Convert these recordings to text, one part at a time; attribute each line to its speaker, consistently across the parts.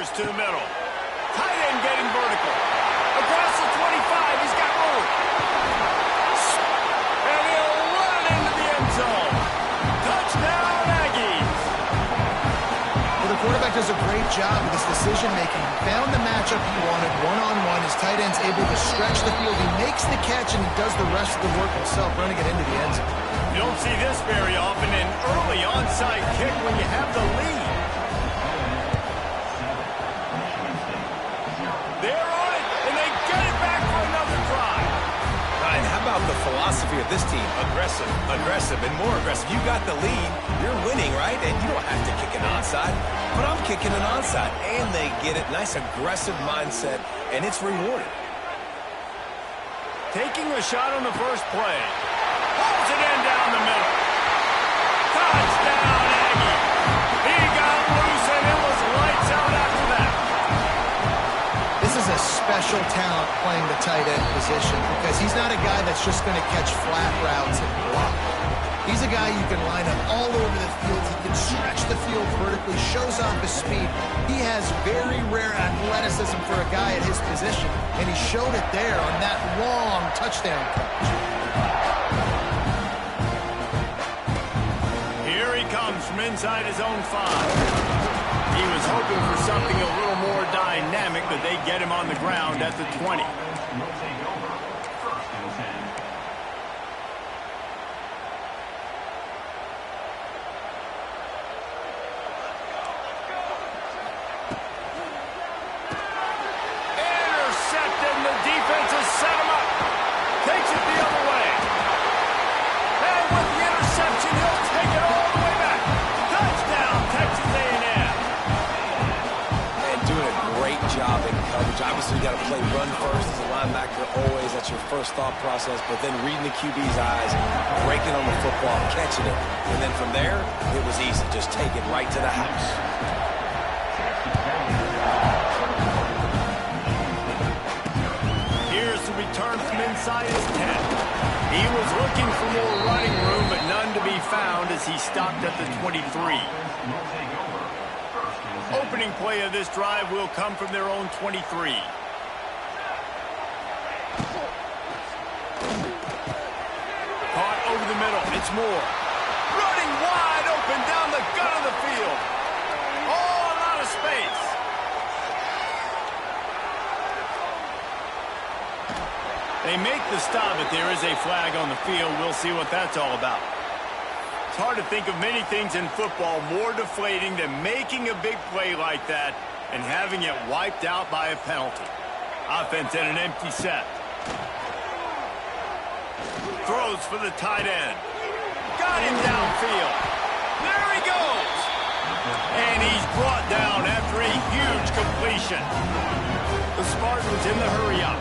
Speaker 1: Fires to the middle. Tight end getting vertical. Across the 25, he's got room. And he'll run into the end zone. Touchdown, Aggies.
Speaker 2: Well, the quarterback does a great job with his decision-making. Found the matchup he wanted, one-on-one. His tight end's able to stretch the field. He makes the catch, and he does the rest of the work himself, running it into the end zone.
Speaker 1: You don't see this very often, an early onside kick when you have the lead. They're on it, and they get it back for another drive.
Speaker 3: Ryan, how about the philosophy of this team? Aggressive, aggressive, and more aggressive. You got the lead, you're winning, right? And you don't have to kick an onside, but I'm kicking an onside, and they get it. Nice aggressive mindset, and it's rewarded.
Speaker 1: Taking a shot on the first play. Pulls it in down the middle. Touchdown, Aggie. He got loose, and it was lights out after that.
Speaker 2: This is a special talent playing the tight end position because he's not a guy that's just going to catch flat routes and block. He's a guy you can line up all over the field. He can stretch the field vertically, shows off his speed. He has very rare athleticism for a guy at his position, and he showed it there on that long touchdown catch.
Speaker 1: Here he comes from inside his own 5. He was hoping for something a little more dynamic, but they get him on the ground at the 20. Intercepted, and the defense has set him up. Takes it the other way. And with the interception, he'll take it all the way back. Touchdown, Texas A&M.
Speaker 3: And doing a great job in coverage. Obviously, you got to play run first as a linebacker always. That's your first thought process. But then reading the QB's eyes, breaking on the football, catching it. And then from there, it was easy. Just take it right to the house.
Speaker 1: Here's the return from inside his 10. He was looking for more running room, but none to be found as he stopped at the 23. Opening play of this drive will come from their own 23. Caught over the middle. It's Moore. Running wide open down the gut of the field. All out of space. They make the stop, but there is a flag on the field. We'll see what that's all about. It's hard to think of many things in football more deflating than making a big play like that and having it wiped out by a penalty. Offense in an empty set. Throws for the tight end. Got him downfield. There he goes. And he's brought down after a huge completion. The Spartans in the hurry-up.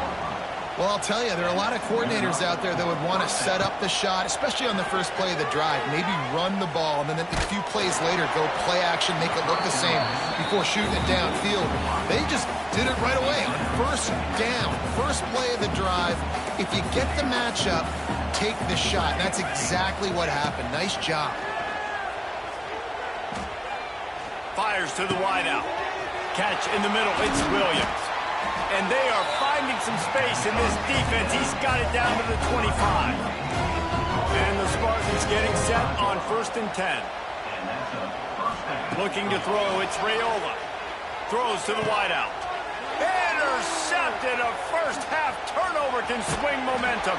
Speaker 2: Well, I'll tell you, there are a lot of coordinators out there that would want to set up the shot, especially on the first play of the drive, maybe run the ball, and then a few plays later go play action, make it look the same before shooting it downfield. They just did it right away on first down, first play of the drive. If you get the matchup, take the shot. That's exactly what happened. Nice job.
Speaker 1: Fires to the wideout. Catch in the middle. It's Williams. And they are finding some space in this defense. He's got it down to the 25. And the Spartans getting set on 1st and 10. Looking to throw, it's Raiola. Throws to the wideout. Intercepted. A first half turnover can swing momentum.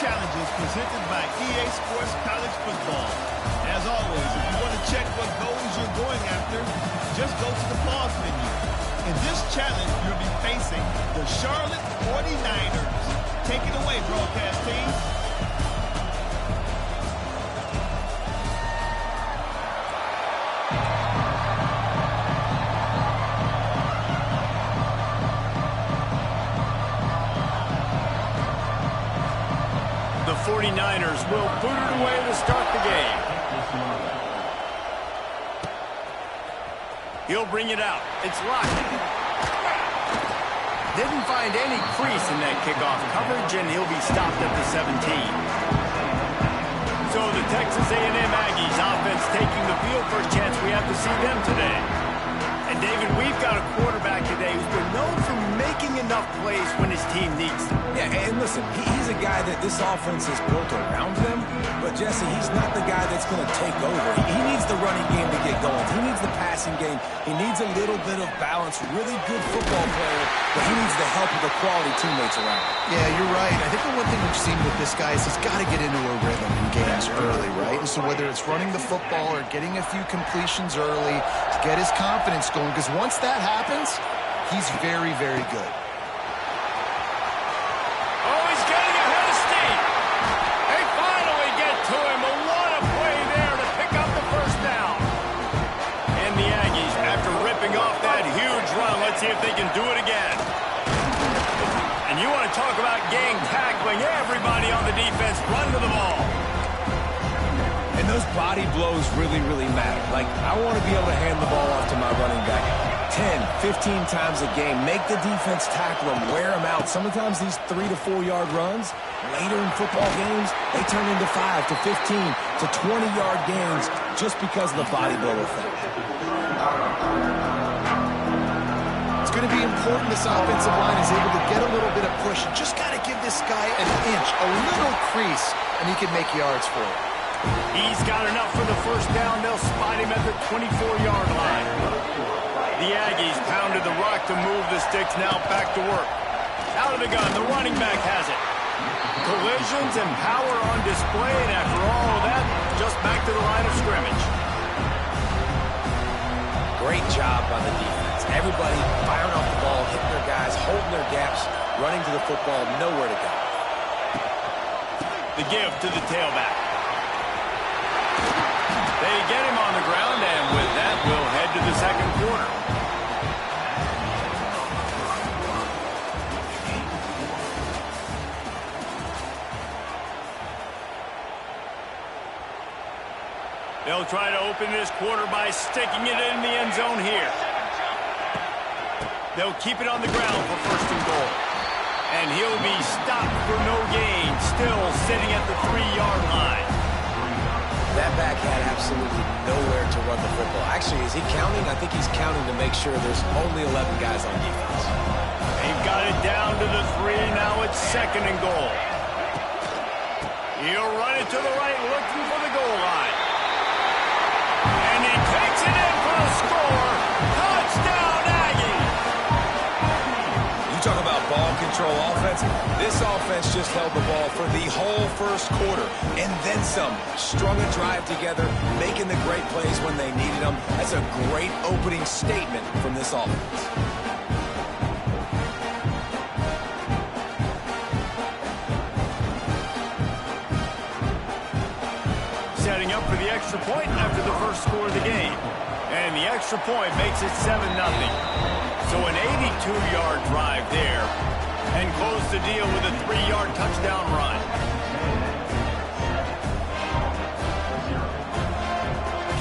Speaker 4: challenges presented by EA Sports College Football. As always, if you want to check what goals you're going after, just go to the pause menu. In this challenge, you'll be facing the Charlotte 49ers. Take it away, broadcast team.
Speaker 1: The 49ers will boot it away to start the game. He'll bring it out. It's locked. Didn't find any crease in that kickoff coverage, and he'll be stopped at the 17. So the Texas A&M Aggies offense taking the field. First chance we have to see them today. And David, we've got a quarterback today who's been known for making enough plays when his team needs them.
Speaker 3: Yeah, and listen, he's a guy that this offense is built around him. But, Jesse, he's not the guy that's going to take over. He needs the running game to get going. He needs the passing game. He needs a little bit of balance. Really good football player, but he needs the help of the quality teammates around him.
Speaker 2: Yeah, you're right. I think the one thing we've seen with this guy is he's got to get into a rhythm in games early, right? And so whether it's running the football or getting a few completions early to get his confidence going, because once that happens, he's very, very good.
Speaker 1: Oh, he's getting ahead of steam. They finally get to him. But what a play there to pick up the first down. And the Aggies, after ripping off that huge run, let's see if they can do it again. And you want to talk about gang tackling. Everybody on the defense run to the ball.
Speaker 3: And those body blows really, really matter. Like, I want to be able to hand the ball off to my running back 10, 15 times a game. Make the defense tackle him, wear him out. Sometimes these 3 to 4 yard runs, later in football games, they turn into 5 to 15 to 20-yard gains just because of the body blow effect.
Speaker 2: It's going to be important this offensive line is able to get a little bit of push. Just got to give this guy an inch, a little crease, and he can make yards for it.
Speaker 1: He's got enough for the first down. They'll spot him at the 24-yard line. The Aggies pounded the rock to move the sticks. Now back to work. Out of the gun. The running back has it. Collisions and power on display. And after all of that, just back to the line of scrimmage.
Speaker 3: Great job by the defense. Everybody firing off the ball, hitting their guys, holding their gaps, running to the football, nowhere to go.
Speaker 1: The give to the tailback. They get him on the ground, and with that, we'll head to the second quarter. They'll try to open this quarter by sticking it in the end zone here. They'll keep it on the ground for first and goal. And he'll be stopped for no gain, still sitting at the 3-yard line.
Speaker 3: That back had absolutely nowhere to run the football. Actually, is he counting? I think he's counting to make sure there's only 11 guys on defense.
Speaker 1: They've got it down to the 3. Now it's second and goal. He'll run it to the right, looking for the goal line. And he takes it in for the score. Touchdown, Aggie!
Speaker 3: You talk about ball control offense. This offense just held the ball for the whole first quarter and then some. Strung a drive together, making the great plays when they needed them. That's a great opening statement from this offense.
Speaker 1: Setting up for the extra point after the first score of the game. And the extra point makes it 7-0. So an 82-yard drive there. And close the deal with a 3-yard touchdown run.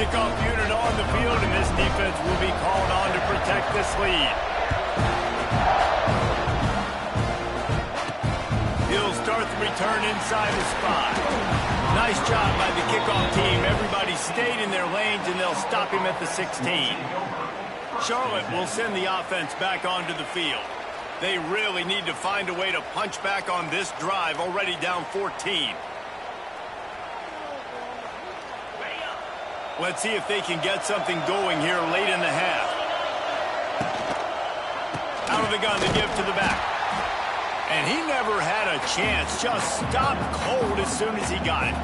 Speaker 1: Kickoff unit on the field, and this defense will be called on to protect this lead. He'll start the return inside the spot. Nice job by the kickoff team. Everybody stayed in their lanes, and they'll stop him at the 16. Charlotte will send the offense back onto the field. They really need to find a way to punch back on this drive, already down 14. Let's see if they can get something going here late in the half. Out of the gun, the give to the back. And he never had a chance. Just stopped cold as soon as he got it.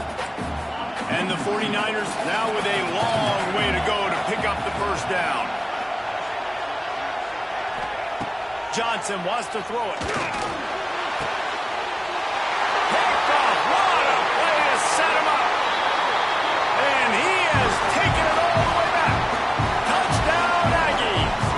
Speaker 1: And the 49ers now with a long way to go to pick up the first down. Johnson wants to throw it. Picked off. What a play to set him up. And he has taken it all the way back. Touchdown, Aggies.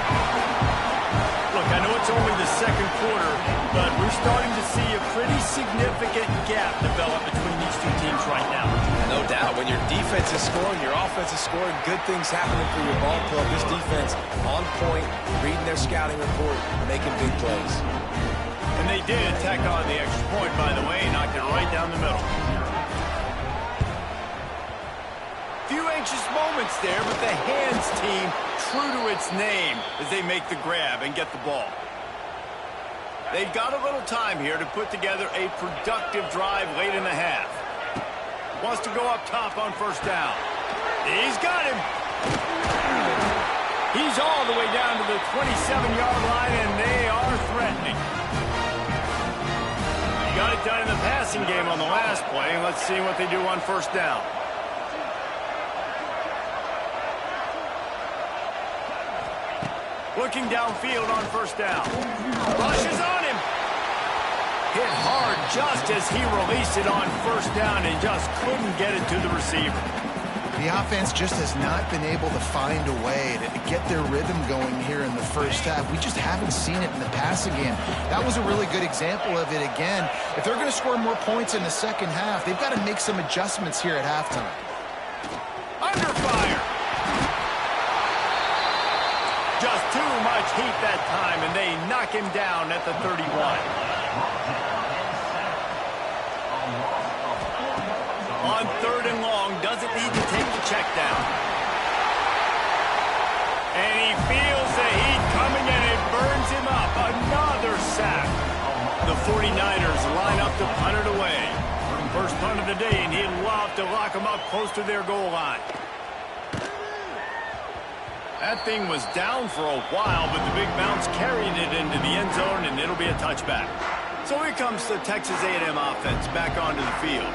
Speaker 1: Look, I know it's only the second quarter, but we're starting to see a pretty significant gap develop between these two teams right now.
Speaker 3: No doubt. When your defense is scoring, your offense is scoring, good things happening for your ball club. This defense on point, reading their scouting report, making big plays.
Speaker 1: And they did tack on the extra point, by the way, knocked it right down the middle. Few anxious moments there, but the hands team true to its name as they make the grab and get the ball. They've got a little time here to put together a productive drive late in the half. Wants to go up top on first down. He's got him. He's all the way down to the 27-yard line, and they are threatening. He got it done in the passing game on the last play. Let's see what they do on first down. Looking downfield on first down. Rushes on him. Hit hard just as he released it on first down and just couldn't get it to the receiver.
Speaker 2: The offense just has not been able to find a way to get their rhythm going here in the first half. We just haven't seen it in the passing game. That was a really good example of it again. If they're going to score more points in the second half, they've got to make some adjustments here at halftime.
Speaker 1: Under fire. Just too much heat that time, and they knock him down at the 31. On third and long, doesn't need to take the check down. And he feels the heat coming, and it burns him up. Another sack. The 49ers line up to punt it away. First punt of the day, and he'd love to lock them up close to their goal line. That thing was down for a while, but the big bounce carried it into the end zone, and it'll be a touchback. So here comes the Texas A&M offense back onto the field.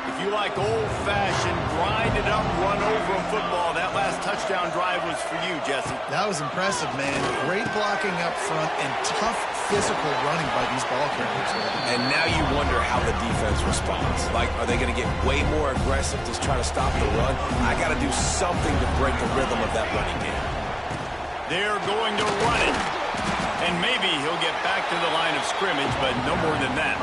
Speaker 1: If you like old-fashioned, grinded-up, run-over football, that last touchdown drive was for you, Jesse.
Speaker 2: That was impressive, man. Great blocking up front and tough physical running by these ball carriers.
Speaker 3: And now you wonder how the defense responds. Like, are they going to get way more aggressive to try to stop the run? I got to do something to break the rhythm of that running game.
Speaker 1: They're going to run it. And maybe he'll get back to the line of scrimmage, but no more than that.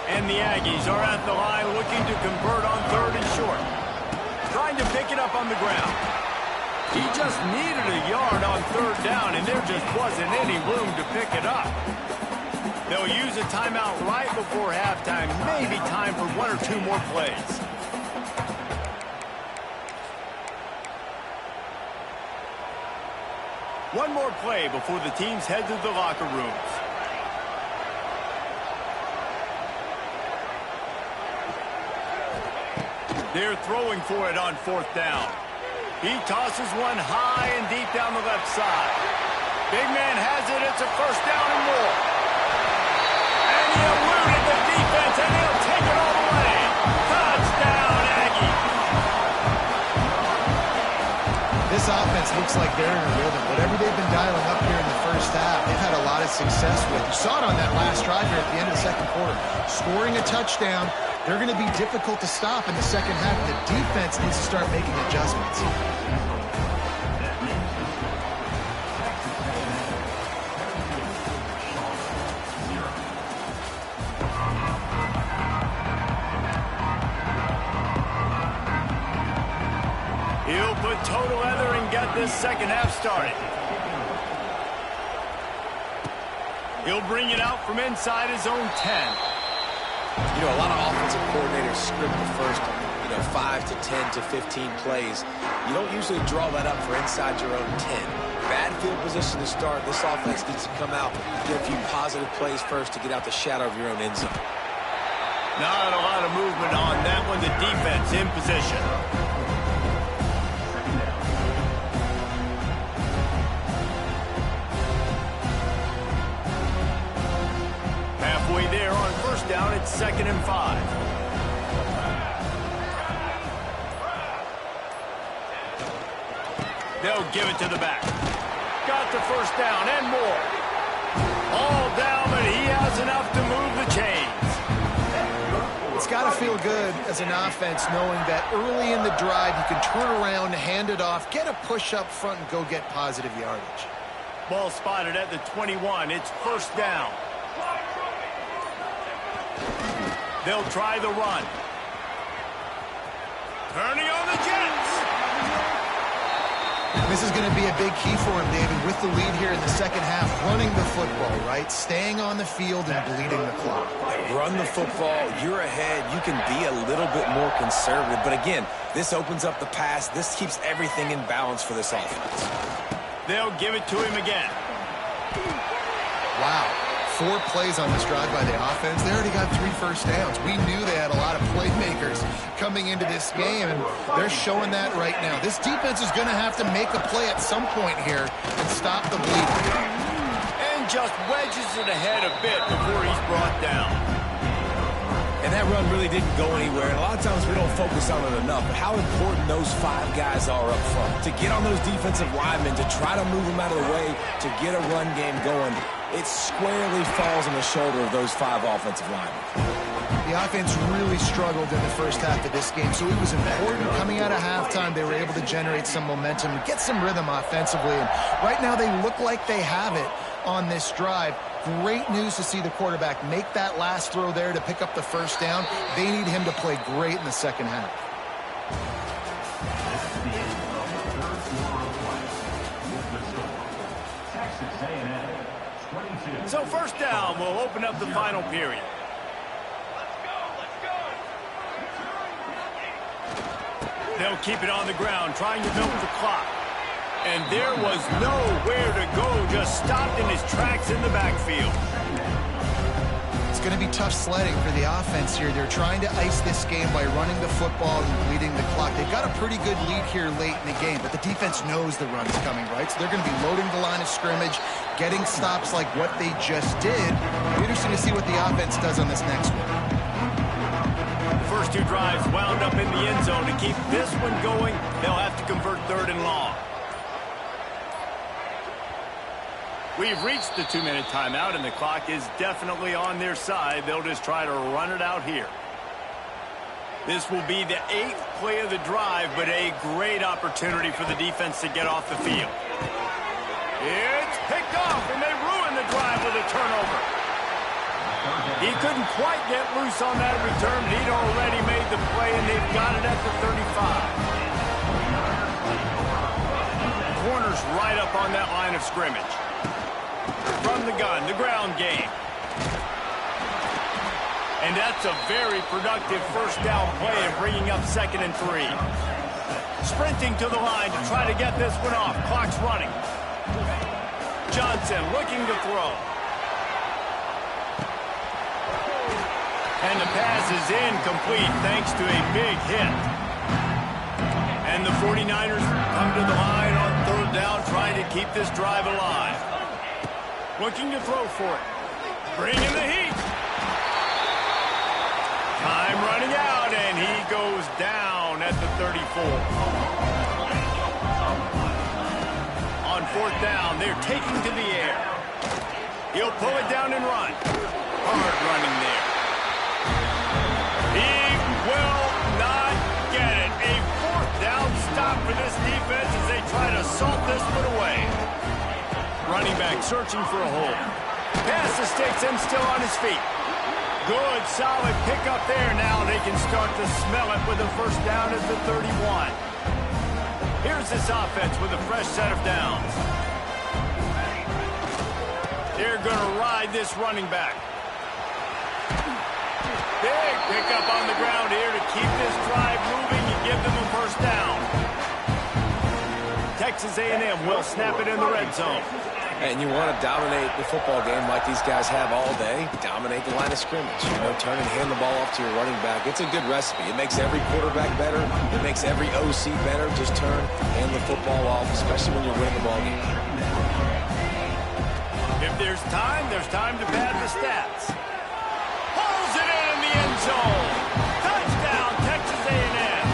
Speaker 1: And the Aggies are at the line looking to convert on third and short. Trying to pick it up on the ground. He just needed a yard on third down, and there just wasn't any room to pick it up. They'll use a timeout right before halftime. Maybe time for one or two more plays. One more play before the teams head to the locker rooms. They're throwing for it on fourth down. He tosses one high and deep down the left side. Big man has it. It's a first down and more. And he eluded the defense, and he'll take it all the way. Touchdown, Aggie.
Speaker 2: This offense looks like they're in a rhythm. Whatever they've been dialing up here in the first half, they've had a lot of success with. You saw it on that last drive here at the end of the second quarter. Scoring a touchdown. They're going to be difficult to stop in the second half. The defense needs to start making adjustments.
Speaker 1: He'll put toe to leather and get this second half started. He'll bring it out from inside his own 10.
Speaker 3: You know, a lot of offensive coordinators script the first, 5 to 10 to 15 plays. You don't usually draw that up for inside your own 10. Bad field position to start. This offense needs to come out, get a few positive plays first to get out the shadow of your own end zone.
Speaker 1: Not a lot of movement on that one. The defense in position. down. It's 2nd and 5. They'll give it to the back. Got the first down and more. All down, but he has enough to move the chains.
Speaker 2: It's got to feel good as an offense knowing that early in the drive you can turn around, hand it off, get a push up front, and go get positive yardage.
Speaker 1: Ball spotted at the 21. It's 1st down. They'll try the run. Turning on the Jets.
Speaker 2: This is going to be a big key for him, David, with the lead here in the second half, running the football, right? Staying on the field and bleeding the clock.
Speaker 3: Run the football, you're ahead, you can be a little bit more conservative. But again, this opens up the pass. This keeps everything in balance for this offense.
Speaker 1: They'll give it to him again.
Speaker 2: Wow. 4 plays on this drive by the offense. They already got 3 first downs. We knew they had a lot of playmakers coming into this game, and they're showing that right now. This defense is going to have to make a play at some point here and stop the bleeding.
Speaker 1: And just wedges it ahead a bit before he's brought down.
Speaker 3: And that run really didn't go anywhere. And a lot of times we don't focus on it enough. But how important those 5 guys are up front. To get on those defensive linemen, to try to move them out of the way, to get a run game going, it squarely falls on the shoulder of those 5 offensive linemen.
Speaker 2: The offense really struggled in the first half of this game, so it was important. Coming out of halftime, they were able to generate some momentum and get some rhythm offensively. And right now, they look like they have it on this drive. Great news to see the quarterback make that last throw there to pick up the first down. They need him to play great in the second half.
Speaker 1: So 1st down will open up the final period. They'll keep it on the ground, trying to milk the clock. And there was nowhere to go, just stopped in his tracks in the backfield.
Speaker 2: It's going to be tough sledding for the offense here. They're trying to ice this game by running the football and bleeding the clock. They've got a pretty good lead here late in the game, but the defense knows the run's coming, right? So they're going to be loading the line of scrimmage, getting stops like what they just did. It'll be interesting to see what the offense does on this next one.
Speaker 1: First 2 drives wound up in the end zone. To keep this one going, they'll have to convert 3rd and long. We've reached the 2-minute timeout, and the clock is definitely on their side. They'll just try to run it out here. This will be the 8th play of the drive, but a great opportunity for the defense to get off the field. It's picked off, and they ruin the drive with a turnover. He couldn't quite get loose on that return, but he'd already made the play, and they've got it at the 35. Corner's right up on that line of scrimmage. From the gun, the ground game. And that's a very productive 1st down play and bringing up 2nd and 3. Sprinting to the line to try to get this one off. Clock's running. Johnson looking to throw. And the pass is incomplete thanks to a big hit. And the 49ers come to the line on 3rd down trying to keep this drive alive. Looking to throw for it. Bringing the heat. Time running out, and he goes down at the 34. On 4th down, they're taking to the air. He'll pull it down and run. Hard running there. He will not get it. A 4th down stop for this defense as they try to salt this one away. Running back searching for a hole. Pass the sticks and still on his feet. Good, solid pickup there. Now they can start to smell it with a 1st down at the 31. Here's this offense with a fresh set of downs. They're going to ride this running back. Big pickup on the ground here to keep this drive moving and give them a 1st down. Texas A&M will snap it in the red zone.
Speaker 3: And you want to dominate the football game like these guys have all day. Dominate the line of scrimmage. You know, turn and hand the ball off to your running back. It's a good recipe. It makes every quarterback better. It makes every OC better. Just turn, hand the football off, especially when you're winning the ball game.
Speaker 1: If there's time to pad the stats. Pulls it zone. Touchdown, Texas A&M.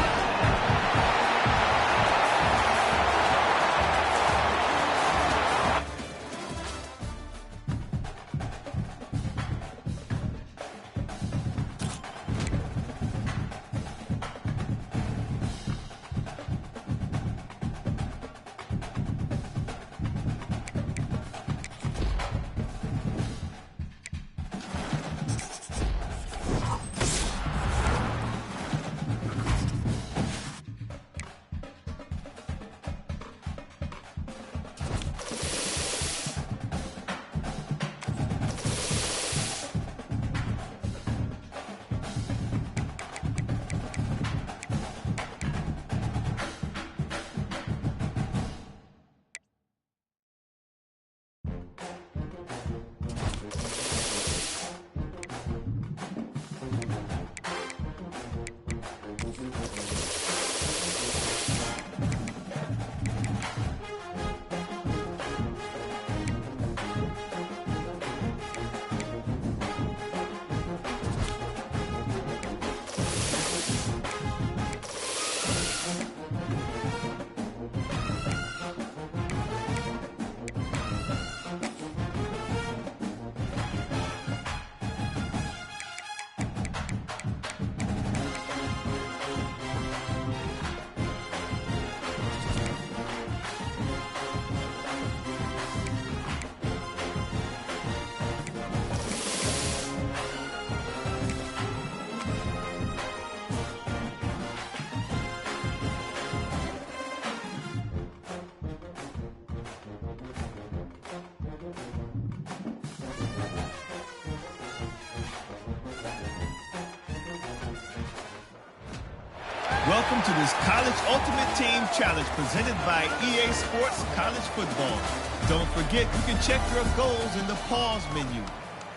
Speaker 4: Welcome to this College Ultimate Team Challenge presented by EA Sports College Football. Don't forget, you can check your goals in the pause menu.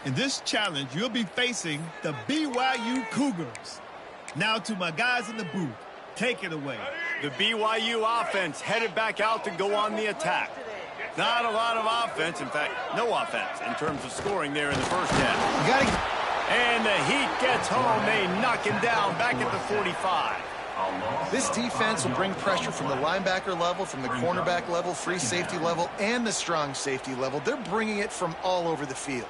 Speaker 4: In this challenge, you'll be facing the BYU Cougars. Now to my guys in the booth. Take it away.
Speaker 1: The BYU offense headed back out to go on the attack. Not a lot of offense, in fact, no offense in terms of scoring there in the first half. And the Heat gets home. They knock him down back at the 45.
Speaker 2: This defense will bring pressure from the linebacker level, from the cornerback level, free safety level, and the strong safety level. They're bringing it from all over the field.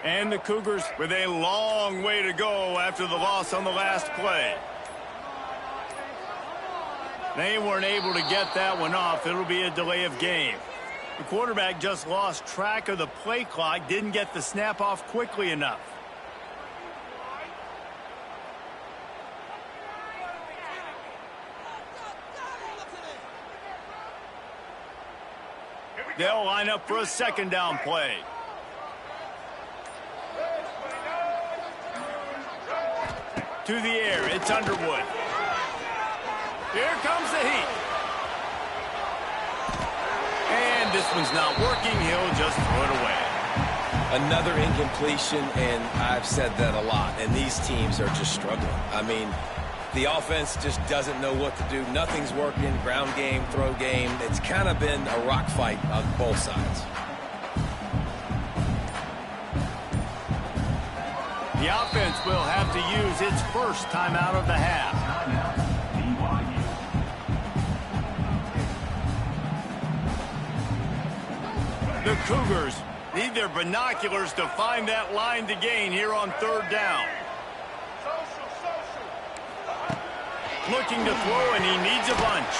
Speaker 1: And the Cougars with a long way to go after the loss on the last play. They weren't able to get that one off. It'll be a delay of game. The quarterback just lost track of the play clock, didn't get the snap off quickly enough. They'll line up for a second down play. To the air, it's Underwood. Here comes the Heat. And this one's not working. He'll just throw it away.
Speaker 3: Another incompletion, and I've said that a lot, and these teams are just struggling. I mean, the offense just doesn't know what to do. Nothing's working. Ground game, throw game. It's kind of been a rock fight on both sides.
Speaker 1: The offense will have to use its first timeout of the half. The Cougars need their binoculars to find that line to gain here on third down. Looking to throw, and he needs a bunch.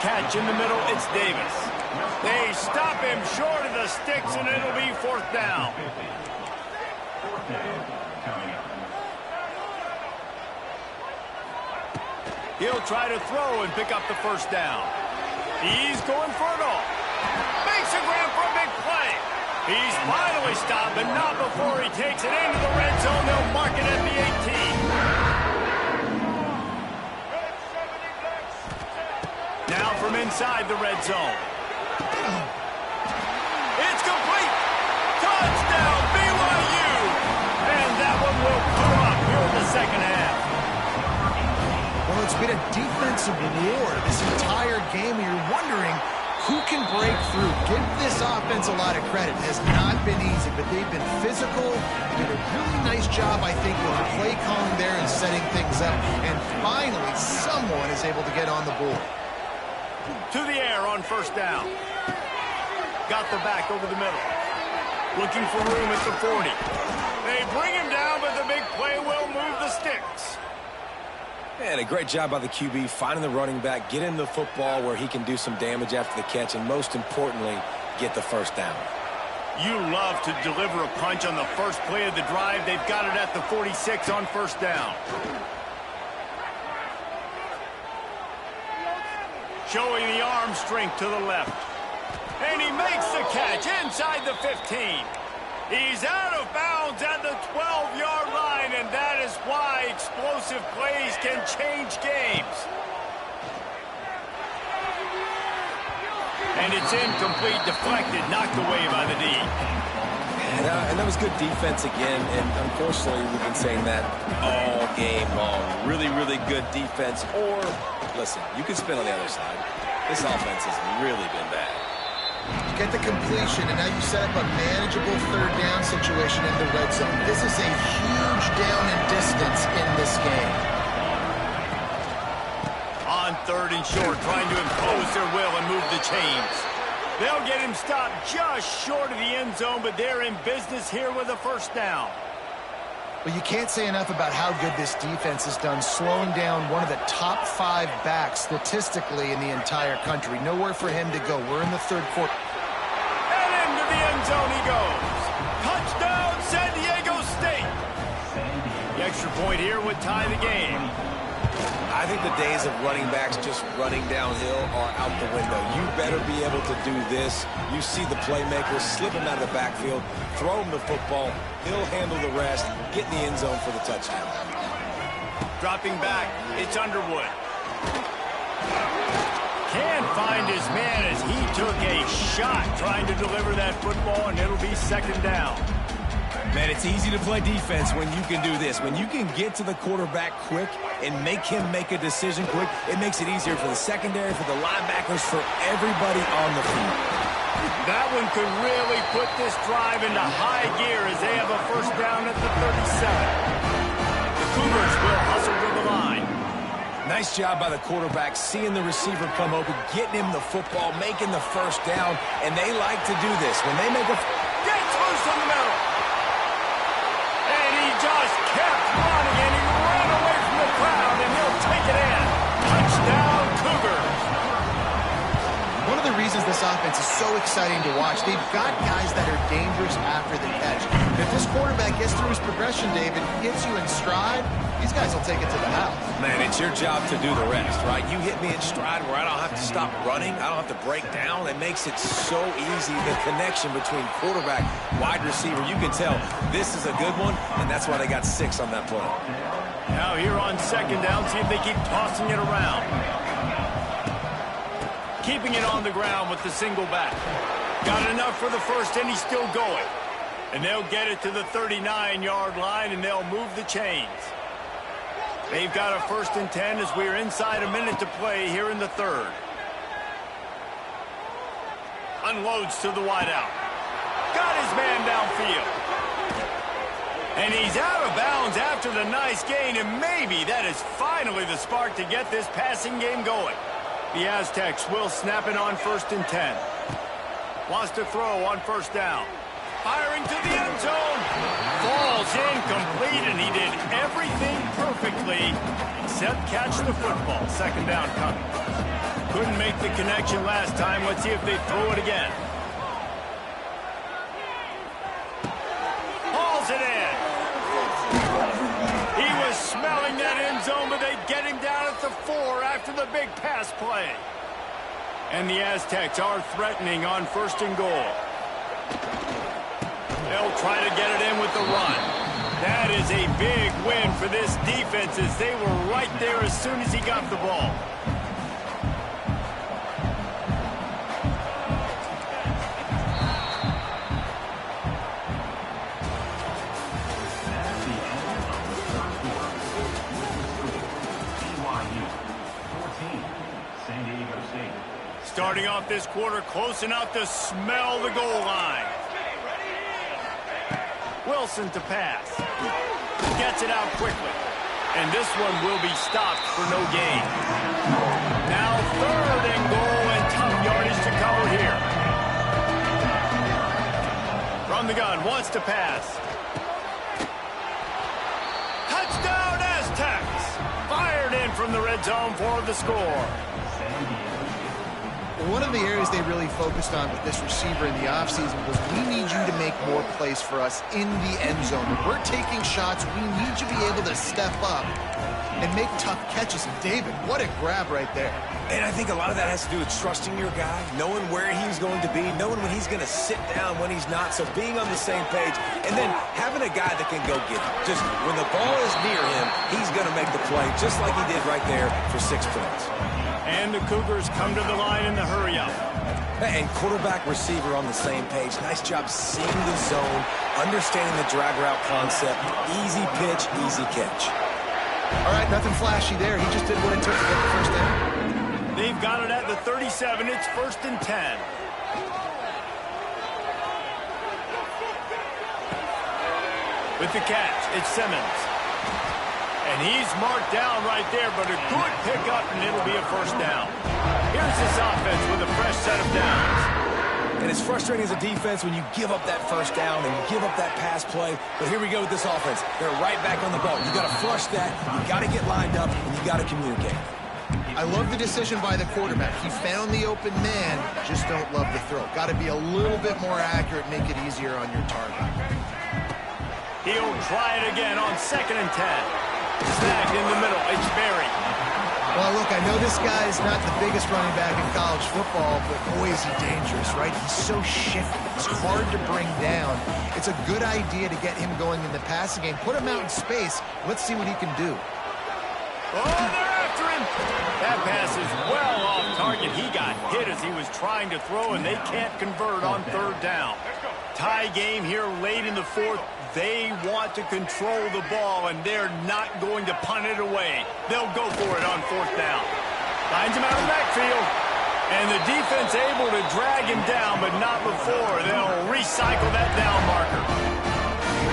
Speaker 1: Catch in the middle, it's Davis. They stop him short of the sticks, and it'll be fourth down. He'll try to throw and pick up the first down. He's going for it all. Makes a grab for a big play. He's finally stopped, but not before he takes it into the red zone. They'll mark it at the 18. Now from inside the red zone. It's complete. Touchdown, BYU. And that one will come up here in the second half.
Speaker 2: Well, it's been a defensive war this entire game. You're wondering who can break through. Give this offense a lot of credit. It has not been easy, but they've been physical. They did a really nice job, I think, with the play calling there and setting things up. And finally, someone is able to get on the board.
Speaker 1: To the air on first down. Got the back over the middle. Looking for room at the 40. They bring him down, but the big play will move the sticks.
Speaker 3: And a great job by the QB finding the running back, get him the football where he can do some damage after the catch, and most importantly, get the first down.
Speaker 1: You love to deliver a punch on the first play of the drive. They've got it at the 46 on first down. Showing the arm strength to the left. And he makes the catch inside the 15. He's out of bounds at the 12-yard line, and that is why explosive plays can change games. And it's incomplete, deflected, knocked away by the D.
Speaker 3: And that was good defense again, and unfortunately we've been saying that all game long. Really, really good defense, or, listen, you can spin on the other side. This offense has really been bad.
Speaker 2: You get the completion, and now you set up a manageable third down situation in the red zone. This is a huge down in distance in this game.
Speaker 1: On third and short, trying to impose their will and move the chains. They'll get him stopped just short of the end zone, but they're in business here with a first down.
Speaker 2: Well, you can't say enough about how good this defense has done, slowing down one of the top 5 backs statistically in the entire country. Nowhere for him to go. We're in the third quarter.
Speaker 1: And into the end zone he goes. Touchdown, San Diego State. The extra point here would tie the game.
Speaker 3: I think the days of running backs just running downhill are out the window. You better be able to do this. You see the playmaker, slip him out of the backfield, throw him the football. He'll handle the rest, get in the end zone for the touchdown.
Speaker 1: Dropping back, it's Underwood. Can't find his man as he took a shot trying to deliver that football, and it'll be second down.
Speaker 3: Man, it's easy to play defense when you can do this. When you can get to the quarterback quick and make him make a decision quick, it makes it easier for the secondary, for the linebackers, for everybody on the field.
Speaker 1: That one could really put this drive into high gear as they have a first down at the 37. The Cougars will hustle to the line.
Speaker 3: Nice job by the quarterback, seeing the receiver come open, getting him the football, making the first down, and they like to do this. When they make a...
Speaker 1: Gets loose in the middle. And he just kept running, and he ran away from the crowd, and he'll take it in. Touchdown, Cougars.
Speaker 2: One of the reasons this offense is so exciting to watch, they've got guys that are dangerous after the catch. And if this quarterback gets through his progression, David, gets you in stride, these guys will take it to the house.
Speaker 3: Man, it's your job to do the rest, right? You hit me in stride where I don't have to stop running. I don't have to break down. It makes it so easy, the connection between quarterback, wide receiver. You can tell this is a good one, and that's why they got 6 on that play.
Speaker 1: Now here on second down, see if they keep tossing it around. Keeping it on the ground with the single back. Got enough for the first, and he's still going. And they'll get it to the 39-yard line, and they'll move the chains. They've got a first and 10 as we're inside a minute to play here in the third. Unloads to the wideout. Got his man downfield. And he's out of bounds after the nice gain, and maybe that is finally the spark to get this passing game going. The Aztecs will snap it on first and 10. Wants to throw on first down. Firing to the end zone. Falls incomplete, and he did everything perfectly except catch the football. Second down coming. Couldn't make the connection last time. Let's see if they throw it again. Hauls it in. He was smelling that end zone, but they get him down at the 4 after the big pass play. And the Aztecs are threatening on first and goal. They'll try to get it in with the run. That is a big win for this defense as they were right there as soon as he got the ball. starting off this quarter close enough to smell the goal line. Wilson to pass. Gets it out quickly. And this one will be stopped for no gain. Now 3rd and goal and tough yardage to cover here. From the gun, wants to pass. Touchdown Aztecs! Fired in from the red zone for the score.
Speaker 2: One of the areas they really focused on with this receiver in the offseason was we need you to make more plays for us in the end zone. When we're taking shots, we need you to be able to step up and make tough catches. And David, what a grab right there.
Speaker 3: And I think a lot of that has to do with trusting your guy, knowing where he's going to be, knowing when he's going to sit down, when he's not, so being on the same page, and then having a guy that can go get it. Just when the ball is near him, he's going to make the play, just like he did right there for 6 points.
Speaker 1: And the Cougars come to the line in the hurry-up.
Speaker 3: And quarterback receiver on the same page. Nice job seeing the zone, understanding the drag route concept. Easy pitch, easy catch.
Speaker 2: All right, nothing flashy there. He just did what it took to get the first down.
Speaker 1: They've got it at the 37. It's 1st and 10. With the catch, it's Simmons. And he's marked down right there, but a good pickup, and it'll be a 1st down. Here's this offense with a fresh set of downs.
Speaker 3: And it's frustrating as a defense when you give up that 1st down and you give up that pass play. But here we go with this offense. They're right back on the ball. You got to flush that. You got to get lined up, and you got to communicate.
Speaker 2: I love the decision by the quarterback. He found the open man, just don't love the throw. Got to be a little bit more accurate, make it easier on your target.
Speaker 1: He'll try it again on 2nd and 10. Snagged in the middle. It's Berry.
Speaker 2: Well, look, I know this guy's not the biggest running back in college football, but boy, is he dangerous, right? He's so shifty. He's hard to bring down. It's a good idea to get him going in the passing game. Put him out in space. Let's see what he can do.
Speaker 1: Oh, they're after him. That pass is well off target. He got hit as he was trying to throw, and they can't convert on 3rd down. Tie game here late in the 4th. They want to control the ball, and they're not going to punt it away. They'll go for it on 4th down. Finds him out of the backfield. And the defense able to drag him down, but not before. They'll recycle that down marker.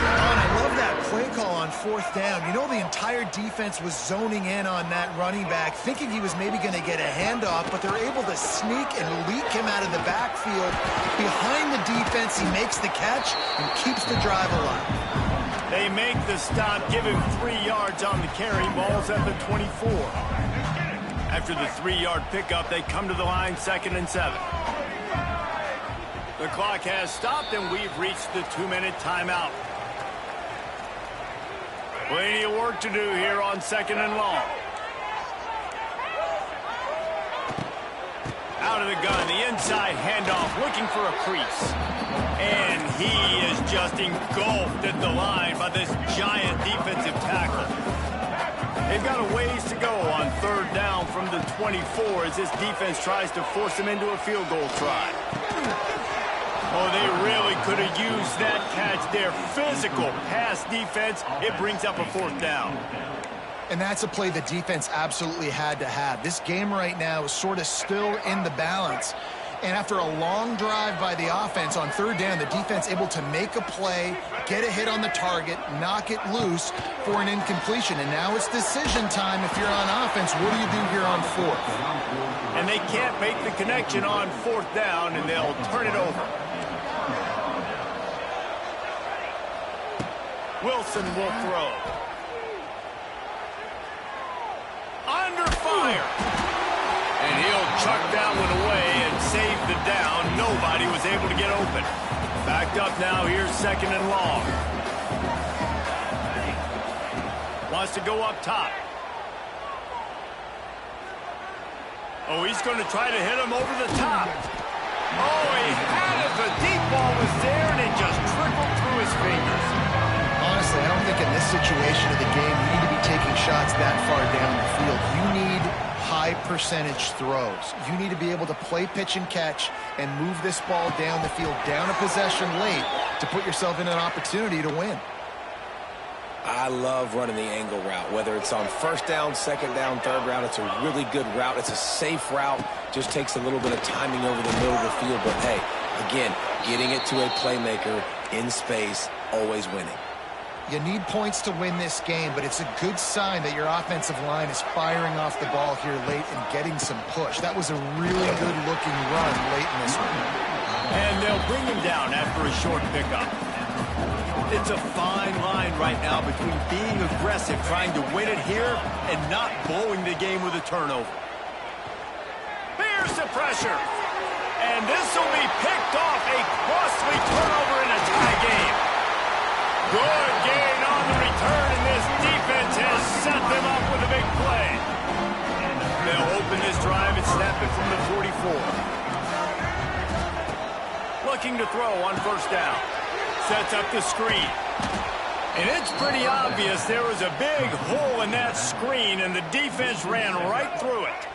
Speaker 2: And I love that play call on 4th down. You know, the entire defense was zoning in on that running back, thinking he was maybe going to get a handoff, but they're able to sneak and leak him out of the backfield. Behind the defense, he makes the catch and keeps the drive alive.
Speaker 1: They make the stop, give him 3 yards on the carry. Ball's at the 24. After the 3-yard pickup, they come to the line 2nd and 7. The clock has stopped, and we've reached the 2-minute timeout. Plenty of work to do here on 2nd and long. Out of the gun, the inside handoff, looking for a crease. And he is just engulfed at the line by this giant defensive tackle. They've got a ways to go on 3rd down from the 24 as this defense tries to force him into a field goal try. Oh, they really could have used that catch there. Physical pass defense. It brings up a 4th down.
Speaker 2: And that's a play the defense absolutely had to have. This game right now is sort of still in the balance. And after a long drive by the offense on 3rd down, the defense able to make a play, get a hit on the target, knock it loose for an incompletion. And now it's decision time if you're on offense. What do you do here on 4th?
Speaker 1: And they can't make the connection on 4th down, and they'll turn it over. Wilson will throw. Under fire. And he'll chuck that one away and save the down. Nobody was able to get open. Backed up now. Here's 2nd and long. Wants to go up top. Oh, he's going to try to hit him over the top. Oh, he had it. The deep ball was there, and it just trickled through his fingers.
Speaker 2: Honestly, I don't think in this situation of the game you need to be taking shots that far down the field. You need high percentage throws. You need to be able to play pitch and catch and move this ball down the field, down a possession late to put yourself in an opportunity to win.
Speaker 3: I love running the angle route, whether it's on first down, second down, third down. It's a really good route. It's a safe route. Just takes a little bit of timing over the middle of the field. But, hey, again, getting it to a playmaker in space, always winning.
Speaker 2: You need points to win this game, but it's a good sign that your offensive line is firing off the ball here late and getting some push. That was a really good-looking run late in this one.
Speaker 1: And they'll bring him down after a short pickup. It's a fine line right now between being aggressive, trying to win it here, and not blowing the game with a turnover. Here's the pressure. And this will be picked off. A costly turnover in a tie game. Good gain on the return, and this defense has set them up with a big play. They'll open this drive and snap it from the 44. Looking to throw on first down. Sets up the screen. And it's pretty obvious there was a big hole in that screen, and the defense ran right through it.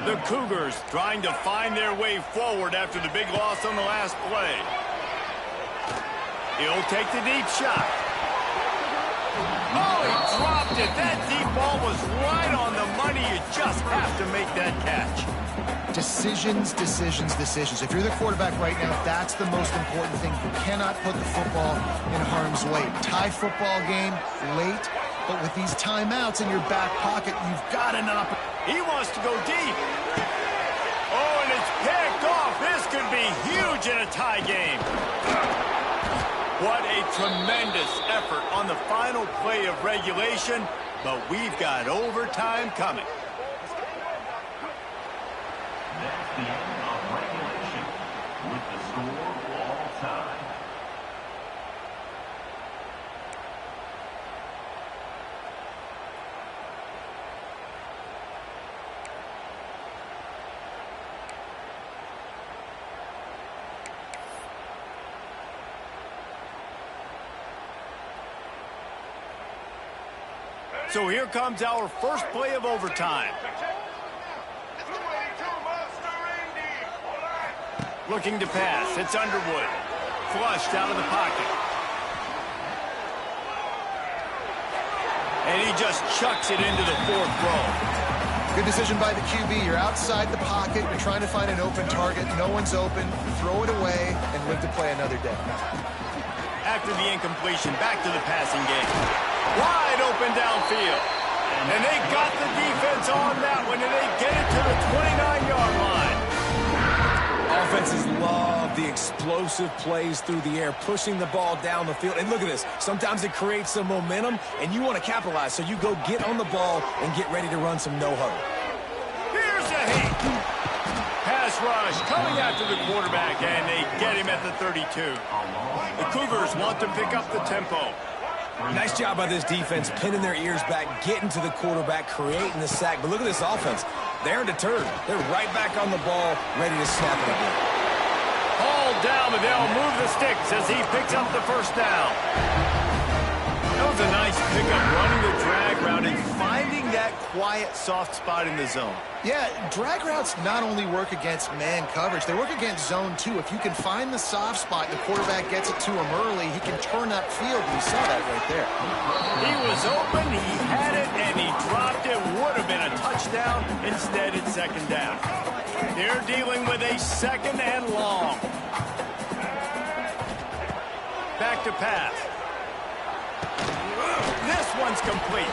Speaker 1: The Cougars trying to find their way forward after the big loss on the last play. He'll take the deep shot. Oh, he dropped it. That deep ball was right on the money. You just have to make that catch.
Speaker 2: Decisions, decisions, decisions. If you're the quarterback right now, that's the most important thing. You cannot put the football in harm's way. Tie football game late, but with these timeouts in your back pocket, you've got an opportunity.
Speaker 1: He wants to go deep. Oh, and it's picked off. This could be huge in a tie game. What a tremendous effort on the final play of regulation, but we've got overtime coming.
Speaker 5: That's the end of regulation with the score all time.
Speaker 1: So here comes our first play of overtime. Looking to pass. It's Underwood. Flushed out of the pocket. And he just chucks it into the fourth row.
Speaker 2: Good decision by the QB. You're outside the pocket. You're trying to find an open target. No one's open. Throw it away and live to play another day.
Speaker 1: After the incompletion, back to the passing game. Wide open downfield. And they got the defense on that one, and they get it to the 29-yard line.
Speaker 3: Offenses love the explosive plays through the air, pushing the ball down the field. And look at this. Sometimes it creates some momentum, and you want to capitalize. So you go get on the ball and get ready to run some no-huddle.
Speaker 1: Here's a hit. Pass rush coming after the quarterback, and they get him at the 32. The Cougars want to pick up the tempo.
Speaker 3: Nice job by this defense, pinning their ears back, getting to the quarterback, creating the sack. But look at this offense. They're deterred. They're right back on the ball, ready to snap it again.
Speaker 1: Hauled down, but they'll move the sticks as he picks up the first down. That was a nice pickup, running the drag route and finding that quiet, soft spot in the zone.
Speaker 2: Yeah, drag routes not only work against man coverage, they work against zone too. If you can find the soft spot and the quarterback gets it to him early, he can turn upfield. We saw that right there.
Speaker 1: He was open, he had it, and he dropped it. Would have been a touchdown. Instead, it's second down. They're dealing with a second and long. Back to pass. This one's complete.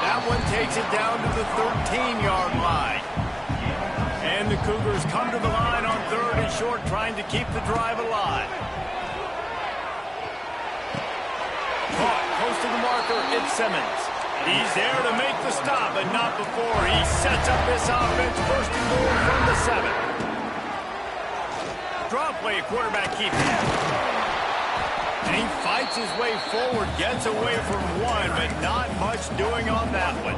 Speaker 1: That one takes it down to the 13-yard line. And the Cougars come to the line on third and short, trying to keep the drive alive. Caught close to the marker, it's Simmons. He's there to make the stop, but not before he sets up this offense first and goal from the 7. Draw play, quarterback keeps it. And he fights his way forward, gets away from one, but not much doing on that one.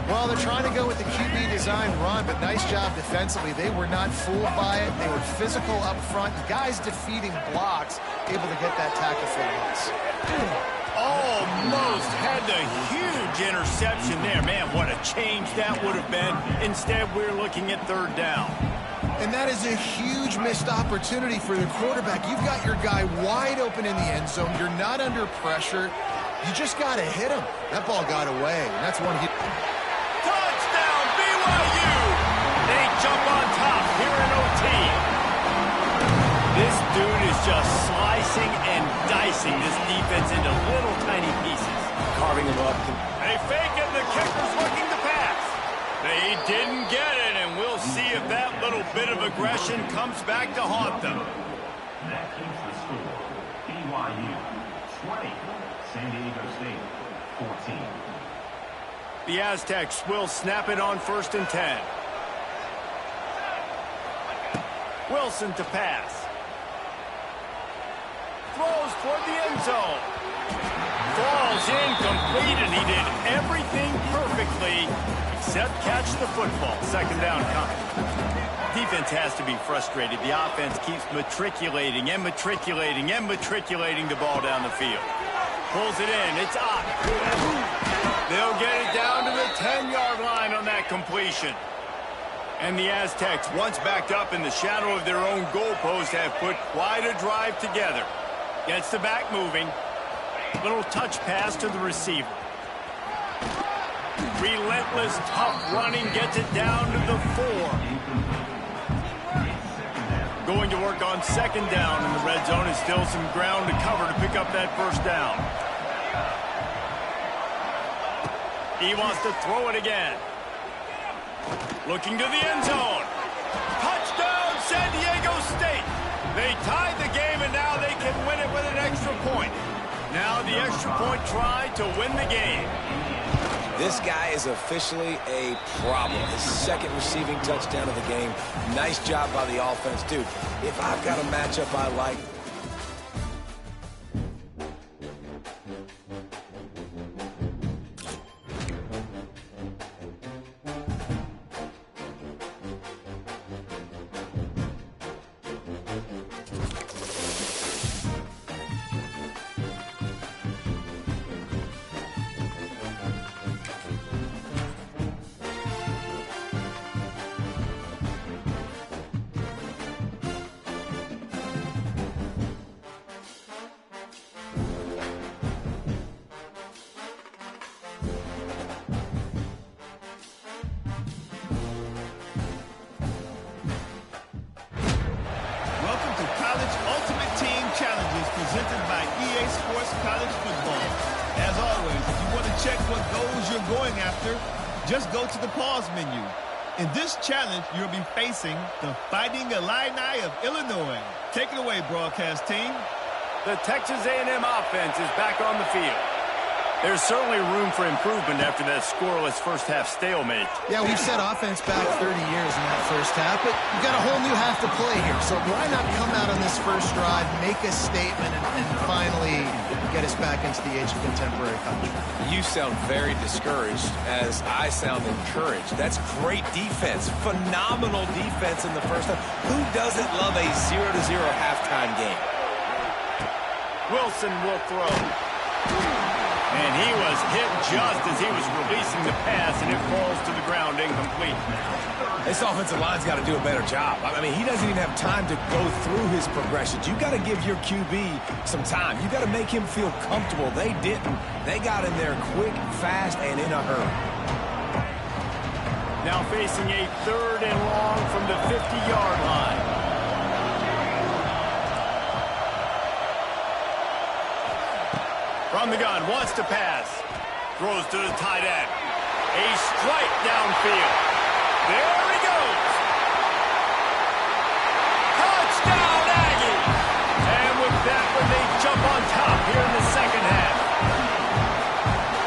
Speaker 2: Well, they're trying to go with the QB design run, but nice job defensively. They were not fooled by it. They were physical up front. Guys defeating blocks, able to get that tackle for loss.
Speaker 1: Almost had the huge interception there. Man, what a change that would have been. Instead, we're looking at third down.
Speaker 2: And that is a huge missed opportunity for the quarterback. You've got your guy wide open in the end zone. You're not under pressure. You just got to hit him. That ball got away, and that's one he...
Speaker 1: Touchdown, BYU! They jump on top here in OT. This dude is just slicing and dicing this defense into little tiny pieces.
Speaker 3: Carving them up.
Speaker 1: They fake it, the kicker's looking to pass. They didn't get it, and we'll see if that little bit of aggression comes back to haunt them.
Speaker 5: That keeps the score. BYU 20, San Diego State 14.
Speaker 1: The Aztecs will snap it on 1st and 10. Wilson to pass. Throws toward the end zone. Falls incomplete, and he did everything perfectly except catch the football. 2nd down coming. Defense has to be frustrated. The offense keeps matriculating and matriculating and matriculating the ball down the field. Pulls it in. It's up. They'll get it down to the 10-yard line on that completion. And the Aztecs, once backed up in the shadow of their own goalpost, have put quite a drive together. Gets the back moving. Little touch pass to the receiver. Relentless, tough running gets it down to the 4. Going to work on 2nd down in the red zone, and still some ground to cover to pick up that 1st down. He wants to throw it again. Looking to the end zone. Touchdown, San Diego State. They tied the game, and now they can win it with an extra point. Now the extra point try to win the game.
Speaker 3: This guy is officially a problem. His 2nd receiving touchdown of the game. Nice job by the offense. Dude, if I've got a matchup I like...
Speaker 4: presented by EA Sports College Football. As always, if you want to check what goals you're going after, just go to the pause menu. In this challenge, you'll be facing the Fighting Illini of Illinois. Take it away, broadcast team.
Speaker 1: The Texas A&M offense is back on the field. There's certainly room for improvement after that scoreless first-half stalemate.
Speaker 2: Yeah, we've set offense back 30 years in that first half, but you've got a whole new half to play here. So why not come out on this first drive, make a statement, and finally get us back into the age of contemporary college?
Speaker 3: You sound very discouraged as I sound encouraged. That's great defense. Phenomenal defense in the first half. Who doesn't love a 0-0 halftime game?
Speaker 1: Wilson will throw. And he was hit just as he was releasing the pass, and it falls to the ground incomplete.
Speaker 3: This offensive line's got to do a better job. I mean, he doesn't even have time to go through his progressions. You got to give your QB some time. You got to make him feel comfortable. They didn't. They got in there quick, fast, and in a hurry.
Speaker 1: Now facing a 3rd and long from the 50-yard line. From the gun, wants to pass. Throws to the tight end. A strike downfield. There he goes. Touchdown, Aggies! And with that one, they jump on top here in the second half.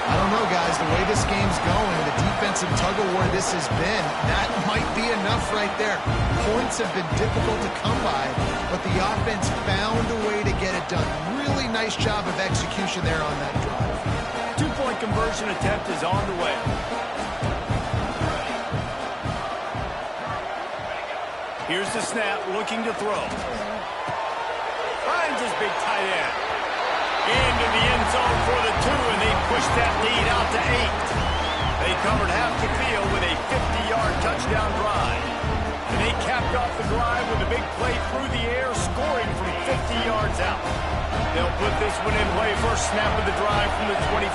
Speaker 2: I don't know, guys. The way this game's going, the defensive tug-of-war this has been, that might be enough right there. Points have been difficult to come by, but the offense found a way to get it done. Really nice job of execution there on that drive.
Speaker 1: 2-point conversion attempt is on the way. Here's the snap, looking to throw. Finds his big tight end. Into the end zone for the 2, and they push that lead out to 8. They covered half the field with a 50-yard touchdown drive. And they capped off the drive with a big play through the air, scoring from 50 yards out. They'll put this one in play. First snap of the drive from the 25.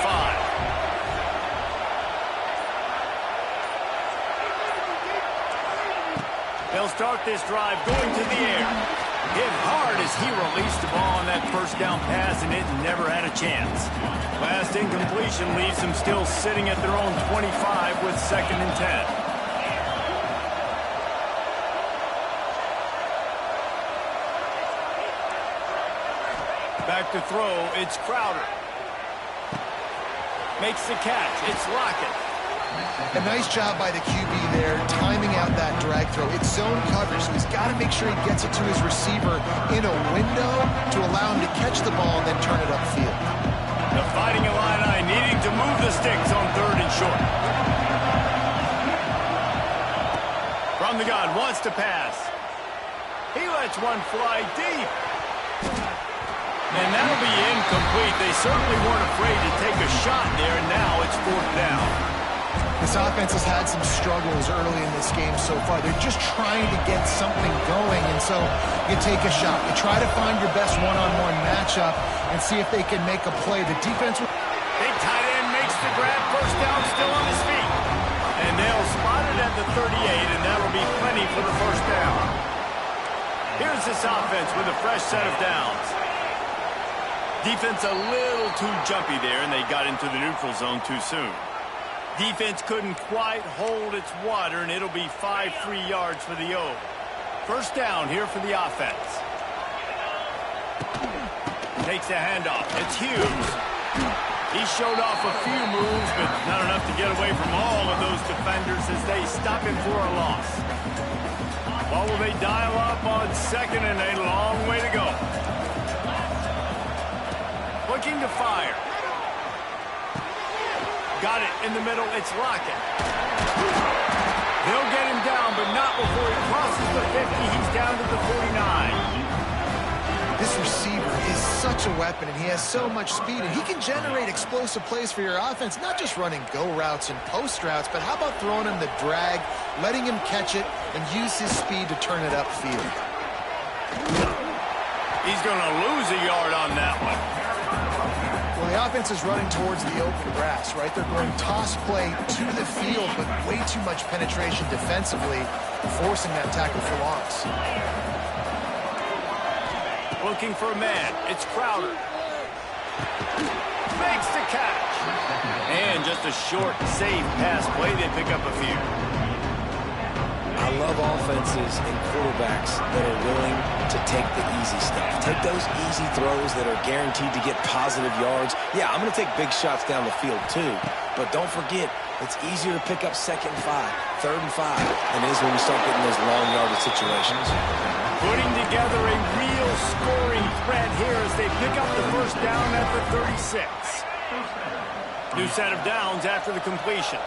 Speaker 1: They'll start this drive going to the air. Hit hard as he released the ball on that first down pass, and it never had a chance. Last incompletion leaves them still sitting at their own 25 with 2nd and 10. Back to throw, it's Crowder. Makes the catch, it's Lockett.
Speaker 2: A nice job by the QB there, timing out that drag throw. It's zone coverage, so he's got to make sure he gets it to his receiver in a window to allow him to catch the ball and then turn it upfield.
Speaker 1: The Fighting Illini needing to move the sticks on 3rd and short. From the gun, wants to pass. He lets one fly deep. And that'll be incomplete. They certainly weren't afraid to take a shot there, and now it's 4th down.
Speaker 2: This offense has had some struggles early in this game so far. They're just trying to get something going, and so you take a shot. You try to find your best one-on-one matchup and see if they can make a play. The defense...
Speaker 1: Big tight end makes the grab. First down, still on his feet. And they'll spot it at the 38, and that'll be plenty for the first down. Here's this offense with a fresh set of downs. Defense a little too jumpy there, and they got into the neutral zone too soon. Defense couldn't quite hold its water, and it'll be 5 free yards for the O. First down here for the offense. Takes the handoff. It's Hughes. He showed off a few moves, but not enough to get away from all of those defenders as they stop him for a loss. Well, will they dial up on 2nd and a long way to go? Looking to fire. Got it in the middle. It's Lockett. They'll get him down, but not before he crosses the 50. He's down to the 49.
Speaker 2: This receiver is such a weapon, and he has so much speed, and he can generate explosive plays for your offense, not just running go routes and post routes, but how about throwing him the drag, letting him catch it, and use his speed to turn it upfield.
Speaker 1: He's going to lose a yard on that one.
Speaker 2: Well, the offense is running towards the open grass, right? They're going toss play to the field, but way too much penetration defensively, forcing that tackle for loss.
Speaker 1: Looking for a man. It's Crowder. Makes the catch. And just a short, safe pass play. They pick up a few.
Speaker 3: I love offenses and quarterbacks that are willing to take the easy stuff. Take those easy throws that are guaranteed to get positive yards. Yeah, I'm going to take big shots down the field too. But don't forget, it's easier to pick up 2nd and 5, 3rd and 5 than it is when we start getting those long yardage situations.
Speaker 1: Putting together a real scoring threat here as they pick up the first down at the 36. New set of downs after the completion.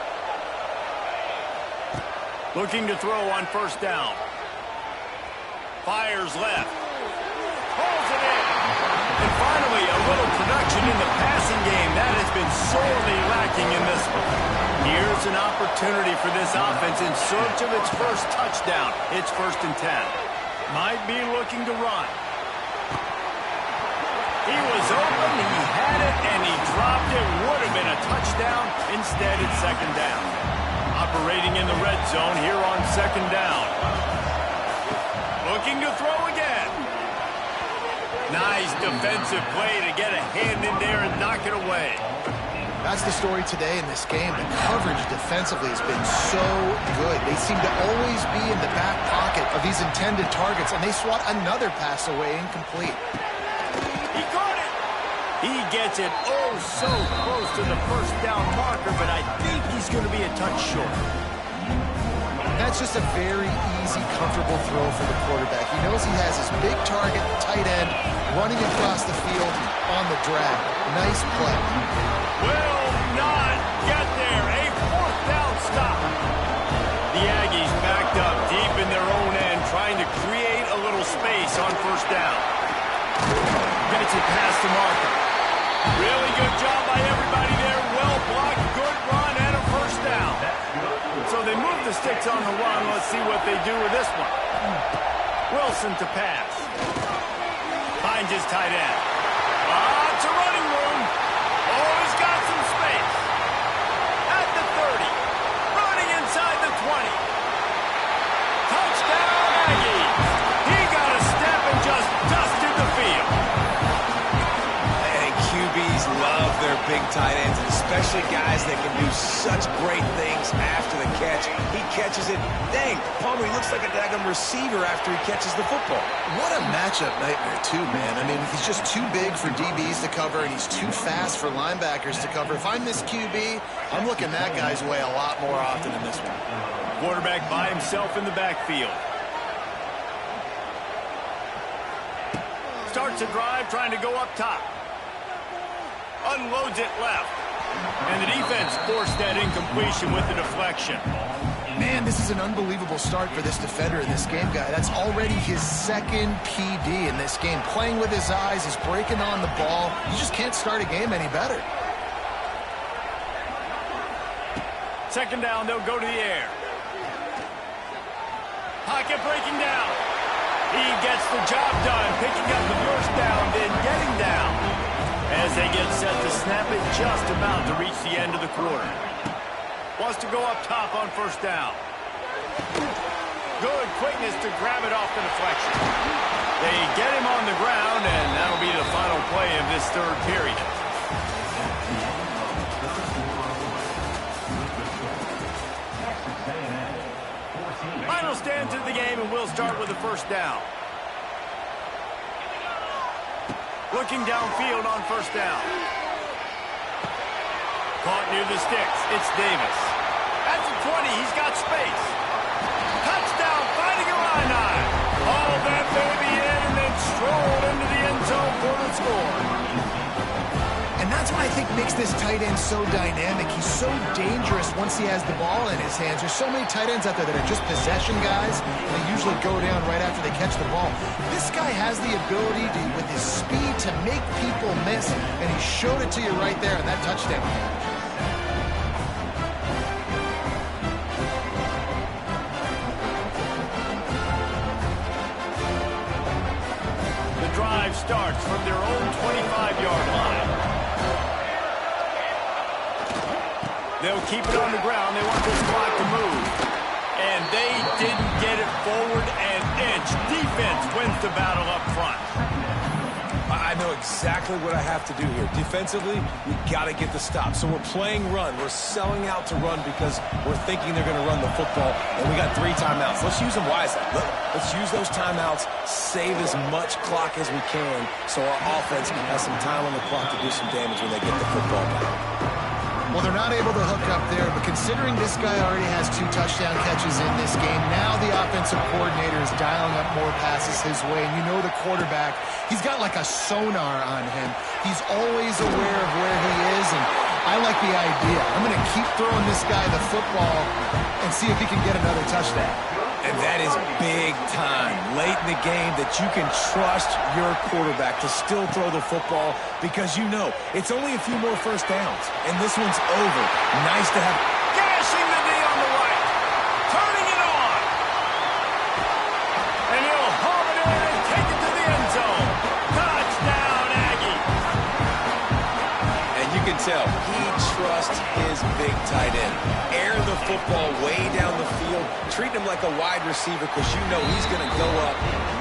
Speaker 1: Looking to throw on first down. Fires left. Pulls it in. And finally, a little production in the passing game. That has been sorely lacking in this one. Here's an opportunity for this offense in search of its first touchdown. It's 1st and 10. Might be looking to run. He was open, he had it, and he dropped it. Would have been a touchdown. Instead, it's 2nd down. Operating in the red zone here on 2nd down. Looking to throw again. Nice defensive play to get a hand in there and knock it away.
Speaker 2: That's the story today in this game. The coverage defensively has been so good. They seem to always be in the back pocket of these intended targets, and they swat another pass away incomplete.
Speaker 1: He caught it. He gets it oh so close to the first down marker, but I think he's going to be a touch short.
Speaker 2: That's just a very easy, comfortable throw for the quarterback. He knows he has his big target, tight end, running across the field on the drag. Nice play.
Speaker 1: Will not get there. A 4th down stop. The Aggies backed up deep in their own end, trying to create a little space on first down. Gets it past the marker. Really good job by everybody there. Well blocked, good run, and a first down. So they move the sticks on the run. Let's see what they do with this one. Wilson to pass. Finds his tight end. Lots of running room. Oh, he's got some space. At the 30. Running inside the 20. Touchdown, Aggies. He got a step and just dusted the field.
Speaker 3: And QBs love their big tight ends, and especially guys that can do such great things after the catch. He catches it. Dang, Palmer, he looks like a daggum receiver after he catches the football.
Speaker 2: What a matchup nightmare, too, man. I mean, he's just too big for DBs to cover, and he's too fast for linebackers to cover. If I'm this QB, I'm looking that guy's way a lot more often than this one.
Speaker 1: Quarterback by himself in the backfield. Starts a drive trying to go up top. Unloads it left. And the defense forced that incompletion with the deflection.
Speaker 2: Man, this is an unbelievable start for this defender in this game, guy. That's already his second PD in this game. Playing with his eyes, he's breaking on the ball. You just can't start a game any better.
Speaker 1: Second down, they'll go to the air. Pocket breaking down. He gets the job done, picking up the first down, then getting down. As they get set to snap it, just about to reach the end of the quarter. Wants to go up top on first down. Good quickness to grab it off the deflection. They get him on the ground, and that'll be the final play of this third period. Final stands of the game, and we'll start with the first down. Looking downfield on first down. Caught near the sticks. It's Davis. At the 20, he's got space. Touchdown, finding a line. All that baby in and then strolled into the end zone for the score.
Speaker 2: And that's what I think makes this tight end so dynamic. He's so dangerous once he has the ball in his hands. There's so many tight ends out there that are just possession guys, and they usually go down right after they catch the ball. This guy has the ability to, with his speed, to make people miss, and he showed it to you right there in that touchdown.
Speaker 1: The drive starts from their own 25-yard line. They'll keep it on the ground. They want this clock to move. And they didn't get it forward an inch. Defense wins the battle up front.
Speaker 3: I know exactly what I have to do here. Defensively, we got to get the stop. So we're playing run. We're selling out to run because we're thinking they're going to run the football. And we got 3 timeouts. Let's use them wisely. Let's use those timeouts, save as much clock as we can so our offense has some time on the clock to do some damage when they get the football back.
Speaker 2: Well, they're not able to hook up there, but considering this guy already has 2 touchdown catches in this game, now the offensive coordinator is dialing up more passes his way. And you know the quarterback, he's got like a sonar on him. He's always aware of where he is, and I like the idea. I'm going to keep throwing this guy the football and see if he can get another touchdown.
Speaker 3: And that is big time late in the game that you can trust your quarterback to still throw the football because you know it's only a few more first downs. And this one's over. Nice to have.
Speaker 1: Gashing the knee on the right. Turning it on. And he'll hum it in and take it to the end zone. Touchdown, Aggie.
Speaker 3: And you can tell he trusts his big tight end. Air the football way down the field. Treat him like a wide receiver because you know he's going to go up,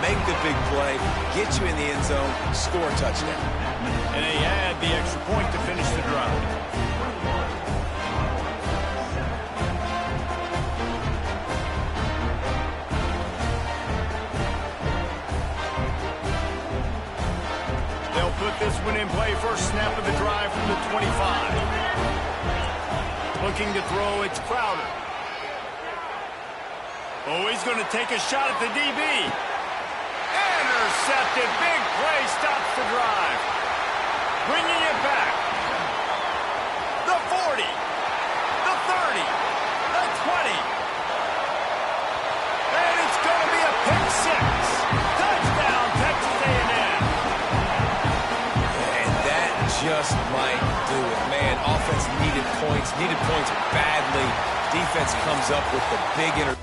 Speaker 3: make the big play, get you in the end zone, score a touchdown.
Speaker 1: And they add the extra point to finish the drive. They'll put this one in play. First snap of the drive from the 25. Looking to throw, it's Crowder. Oh, he's going to take a shot at the DB. Intercepted. Big play stops the drive. Bringing it back. The 40. The 30. The 20. And it's going to be a pick six. Touchdown, Texas A&M.
Speaker 3: And that just might do it. Man, offense needed points badly. Defense comes up with the big interception.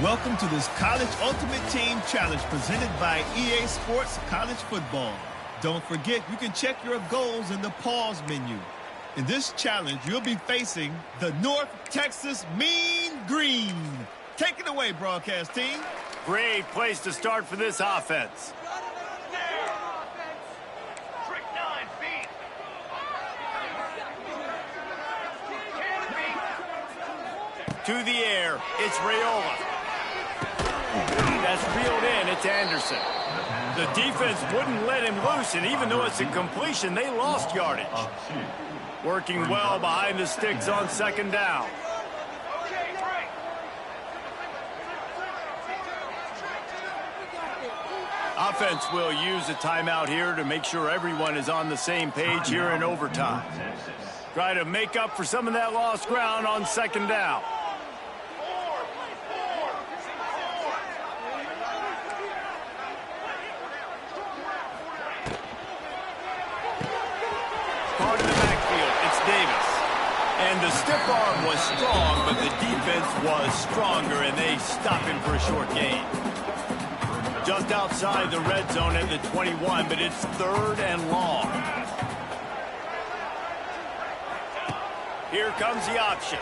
Speaker 4: Welcome to this College Ultimate Team Challenge presented by EA Sports College Football. Don't forget, you can check your goals in the pause menu. In this challenge, you'll be facing the North Texas Mean Green. Take it away, broadcast team.
Speaker 1: Great place to start for this offense. To the air, it's Raiola. That's reeled in, it's Anderson. The defense wouldn't let him loose, and even though it's a completion, they lost yardage. Working well behind the sticks on second down. Offense will use a timeout here to make sure everyone is on the same page here in overtime. Try to make up for some of that lost ground on second down. Part of the backfield, it's Davis. And the stiff arm was strong, but the defense was stronger, and they stop him for a short gain. Just outside the red zone at the 21, but it's third and long. Here comes the option.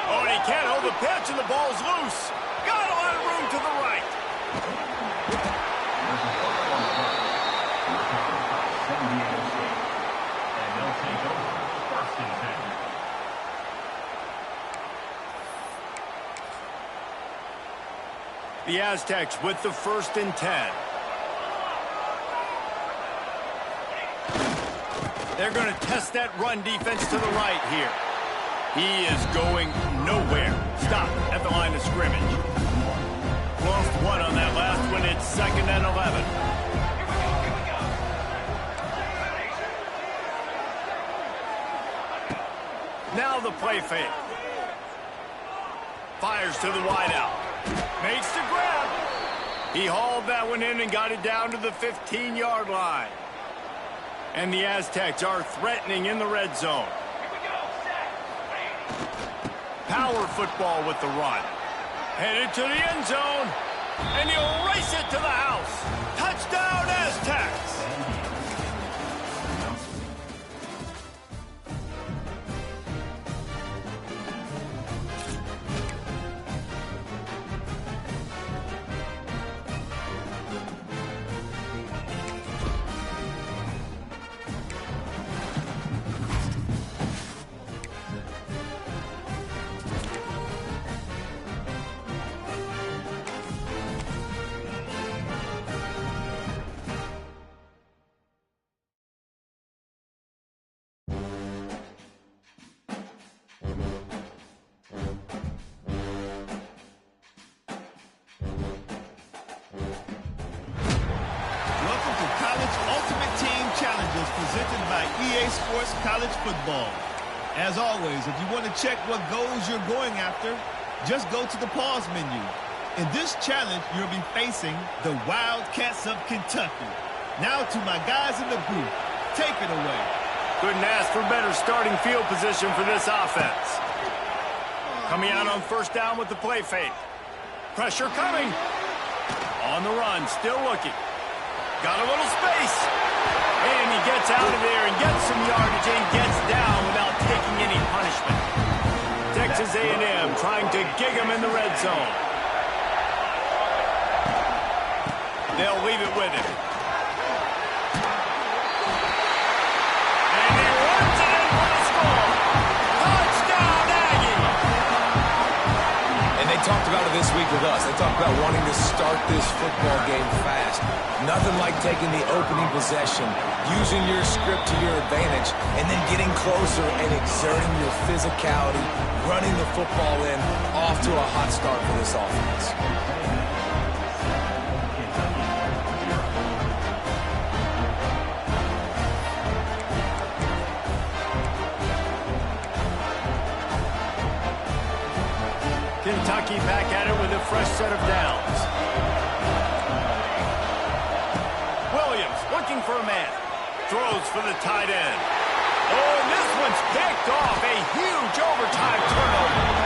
Speaker 1: Oh, and he can't hold the pitch, and the ball's loose. Got a lot of room to the right. The Aztecs with the 1st and 10. They're going to test that run defense to the right here. He is going nowhere. Stop at the line of scrimmage. Lost one on that last one. It's 2nd and 11. Now the play fake. Fires to the wideout. Makes the grab. He hauled that one in and got it down to the 15-yard line. And the Aztecs are threatening in the red zone. Power football with the run. Headed to the end zone. And he'll race it to the house. Touchdown, Aztecs!
Speaker 4: Presented by EA Sports College Football. As always, if you want to check what goals you're going after, just go to the pause menu. In this challenge, you'll be facing the Wildcats of Kentucky. Now to my guys in the booth. Take it away.
Speaker 1: Couldn't ask for better starting field position for this offense. Coming out on 1st down with the play fake. Pressure coming. On the run, still looking. Got a little space. And he gets out of there and gets some yardage and gets down without taking any punishment. Texas A&M trying to gig him in the red zone. They'll leave it with him. And he runs it in for the score. Touchdown, Aggie!
Speaker 3: And they talked about it this week with us. They talked about wanting to start this football game fast. Nothing like taking the opening possession, using your script to your advantage, and then getting closer and exerting your physicality, running the football in, off to a hot start for this offense.
Speaker 1: Kentucky back at it with a fresh set of downs. Looking for a man. Throws for the tight end. Oh, and this one's picked off. A huge overtime turnover.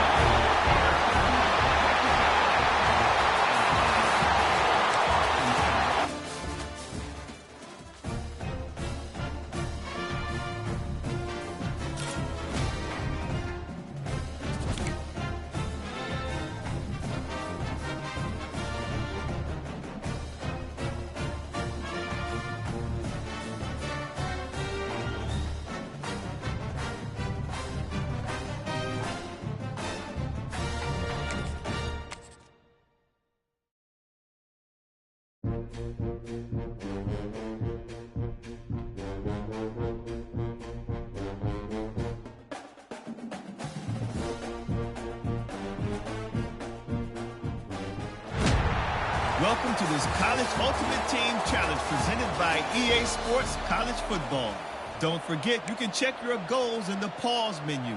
Speaker 4: Welcome to this College Ultimate Team Challenge presented by EA Sports College Football. Don't forget, you can check your goals in the pause menu.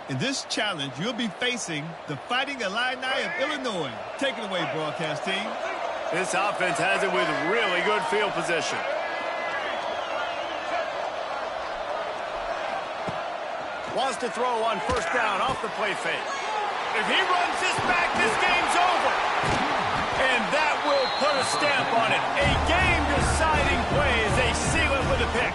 Speaker 4: In this challenge, you'll be facing the Fighting Illini of Illinois. Take it away, broadcast team.
Speaker 1: This offense has it with really good field position. Wants to throw on 1st down off the play fake. If he runs this back, this game's over. And that will put a stamp on it. A game-deciding play as they seal it with a pick.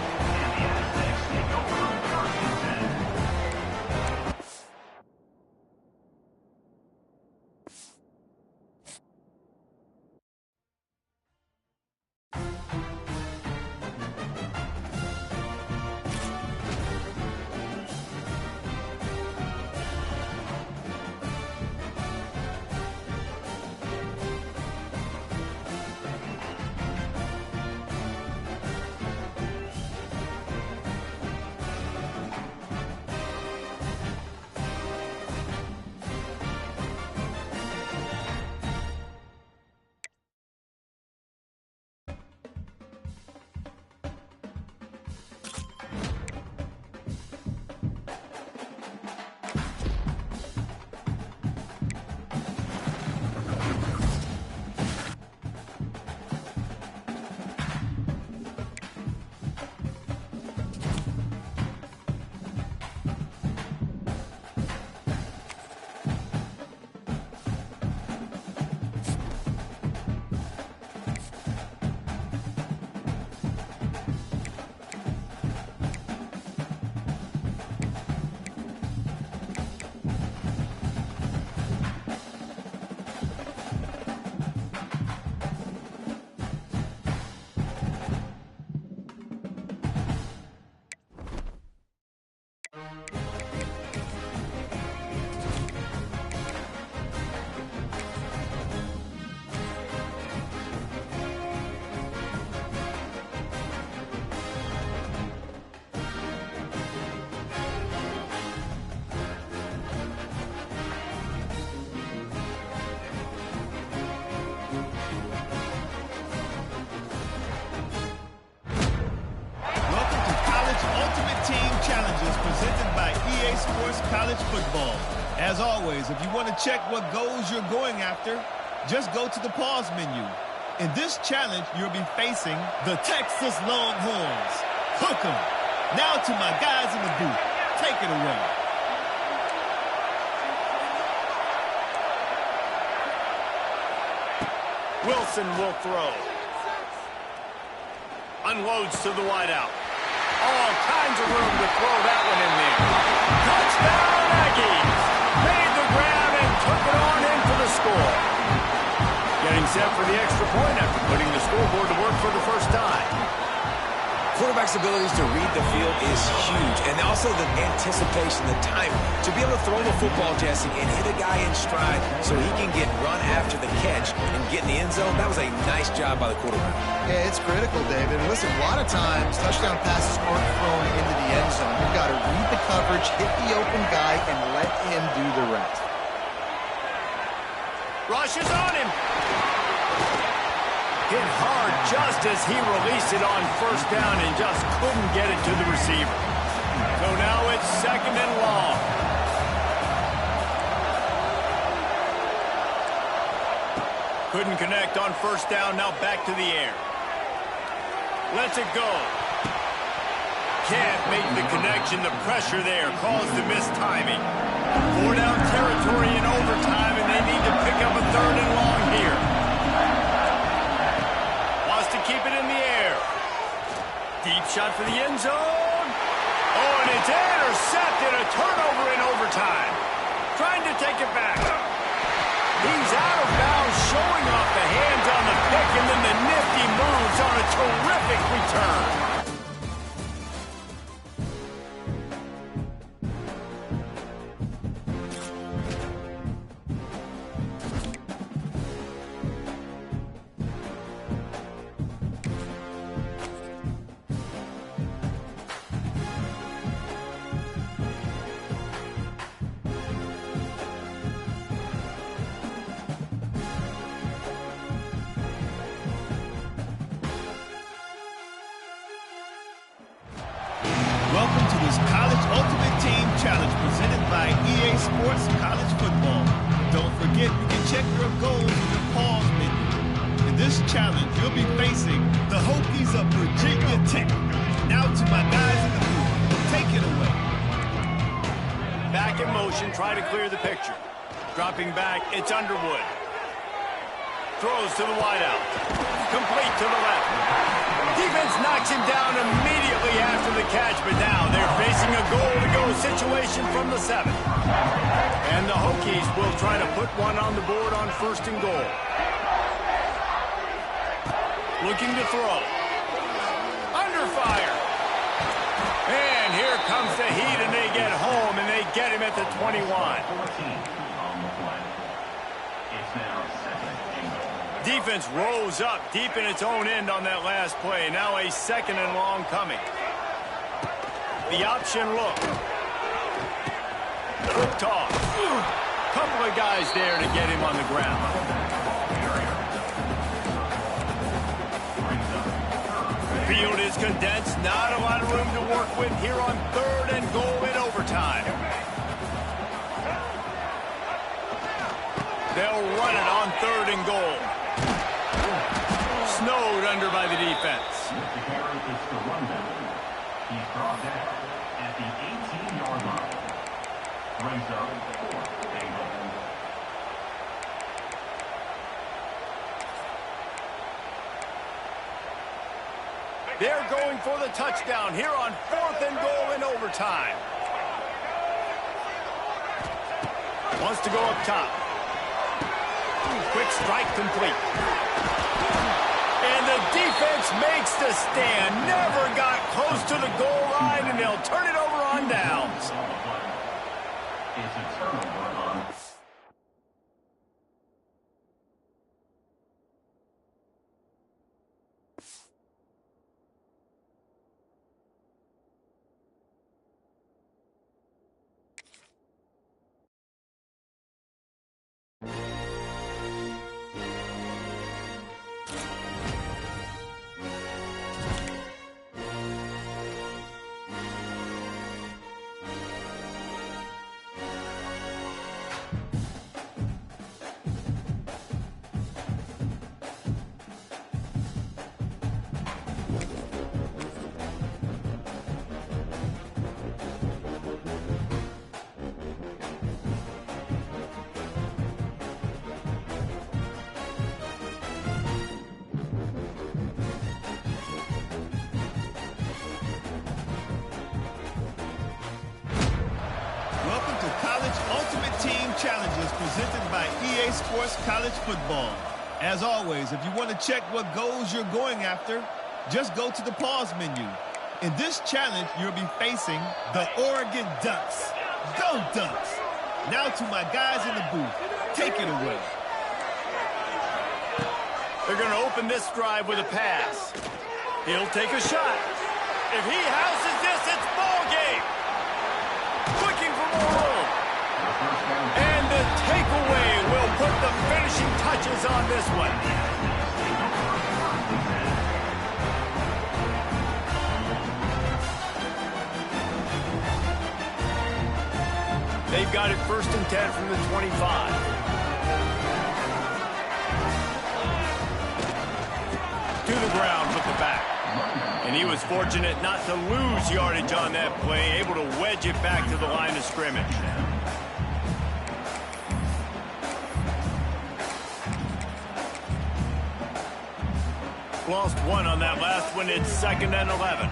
Speaker 4: Sports College Football. As always, if you want to check what goals you're going after, just go to the pause menu. In this challenge, you'll be facing the Texas Longhorns. Hook 'em. Now to my guys in the booth. Take it away.
Speaker 1: Wilson will throw. Unloads to the wideout. All kinds of room to throw that one in there. Touchdown, Aggies! Made the grab and took it on in for the score. Getting set for the extra point after putting the scoreboard to work for the first time.
Speaker 3: Quarterback's abilities to read the field is huge, and also the anticipation, the timing. To be able to throw the football, Jesse, and hit a guy in stride so he can get run after the catch and get in the end zone, that was a nice job by the quarterback.
Speaker 2: Yeah, it's critical, David. And listen, a lot of times, touchdown passes aren't thrown into the end zone. You've got to read the coverage, hit the open guy, and let him do the rest.
Speaker 1: Rush is on him. Hit hard just as he released it on first down and just couldn't get it to the receiver. So now it's 2nd and long. Couldn't connect on first down, now back to the air. Lets it go. Can't make the connection, the pressure there caused the missed timing. 4-down territory in overtime, and they need to pick up a 3rd and long here. To keep it in the air. Deep shot for the end zone. Oh, and it's intercepted. A turnover in overtime. Trying to take it back. He's out of bounds, showing off the hands on the pick, and then the nifty moves on a terrific return.
Speaker 4: Welcome to this College Ultimate Team Challenge presented by EA Sports College Football. Don't forget, you can check your goals in the pause menu. In this challenge, you'll be facing the Hokies of Virginia Tech. Now to my guys in the booth. Take it away.
Speaker 1: Back in motion, try to clear the picture. Dropping back, it's Underwood. Throws to the wideout. Complete to the left. Defense knocks him down immediately after the catch, but now they're facing a goal-to-go situation from the 7. And the Hokies will try to put one on the board on 1st and goal. Looking to throw. Under fire. And here comes the heat, and they get home, and they get him at the 21.
Speaker 5: 14 on the play. It's now 2nd and goal.
Speaker 1: Defense rose up deep in its own end on that last play. Now a 2nd and long coming. The option look. Quick toss. Couple of guys there to get him on the ground. Field is condensed. Not a lot of room to work with here on 3rd and goal in overtime. They'll run it on 3rd and goal. Snowed under by the defense.
Speaker 5: Mr. Garrett is the rundown. He's brought down at the 18-yard line. Brings up 4th and goal.
Speaker 1: They're going for the touchdown here on 4th and goal in overtime. Wants to go up top. Quick strike complete. And the defense makes the stand. Never got close to the goal line, and they'll turn it over on downs.
Speaker 5: It's a turnover on
Speaker 4: College Ultimate Team Challenges presented by EA Sports College Football. As always, if you want to check what goals you're going after, just go to the pause menu. In this challenge, you'll be facing the Oregon Ducks. Go Ducks! Now to my guys in the booth. Take it away.
Speaker 1: They're going to open this drive with a pass. He'll take a shot. If he houses this, it's ball game. Looking for more room. And the takeaway will put the finishing touches on this one. They've got it 1st and 10 from the 25. To the ground with the back. And he was fortunate not to lose yardage on that play, able to wedge it back to the line of scrimmage. Lost one on that last one. It's 2nd and 11.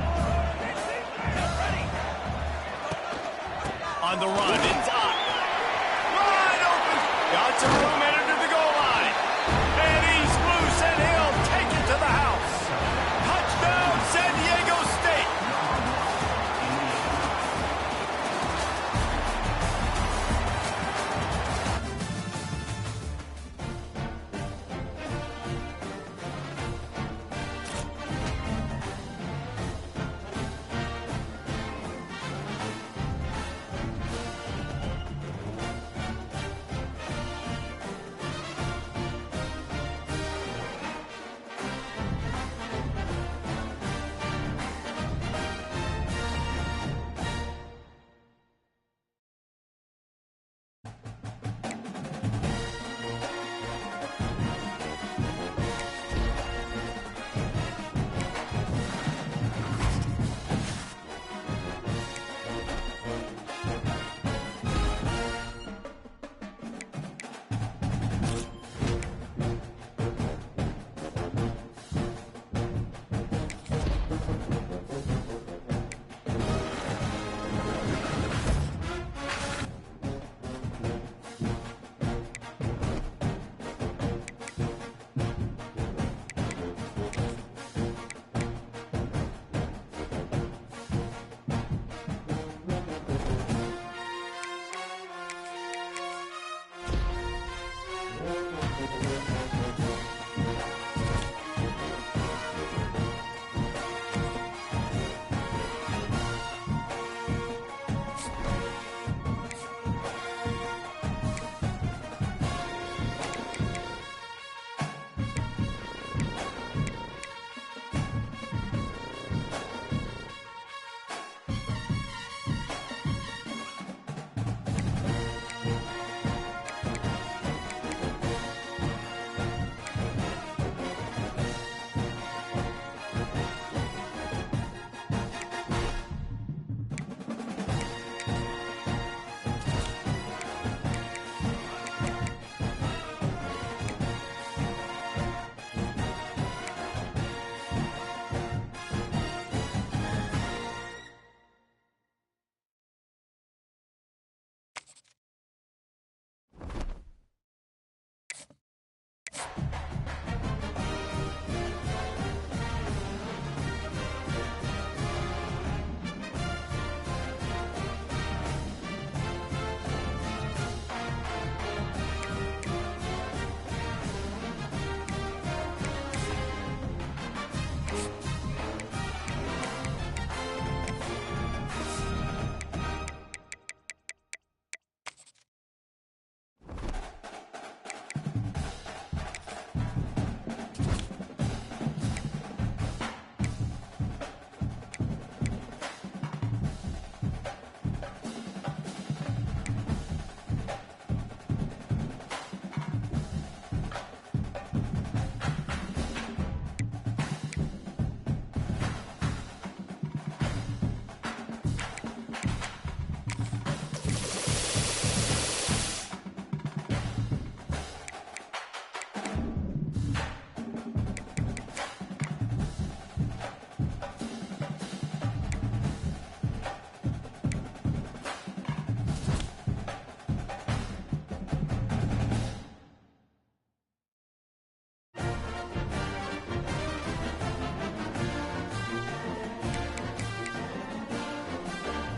Speaker 1: On the run, it's up. Wide open. Got some room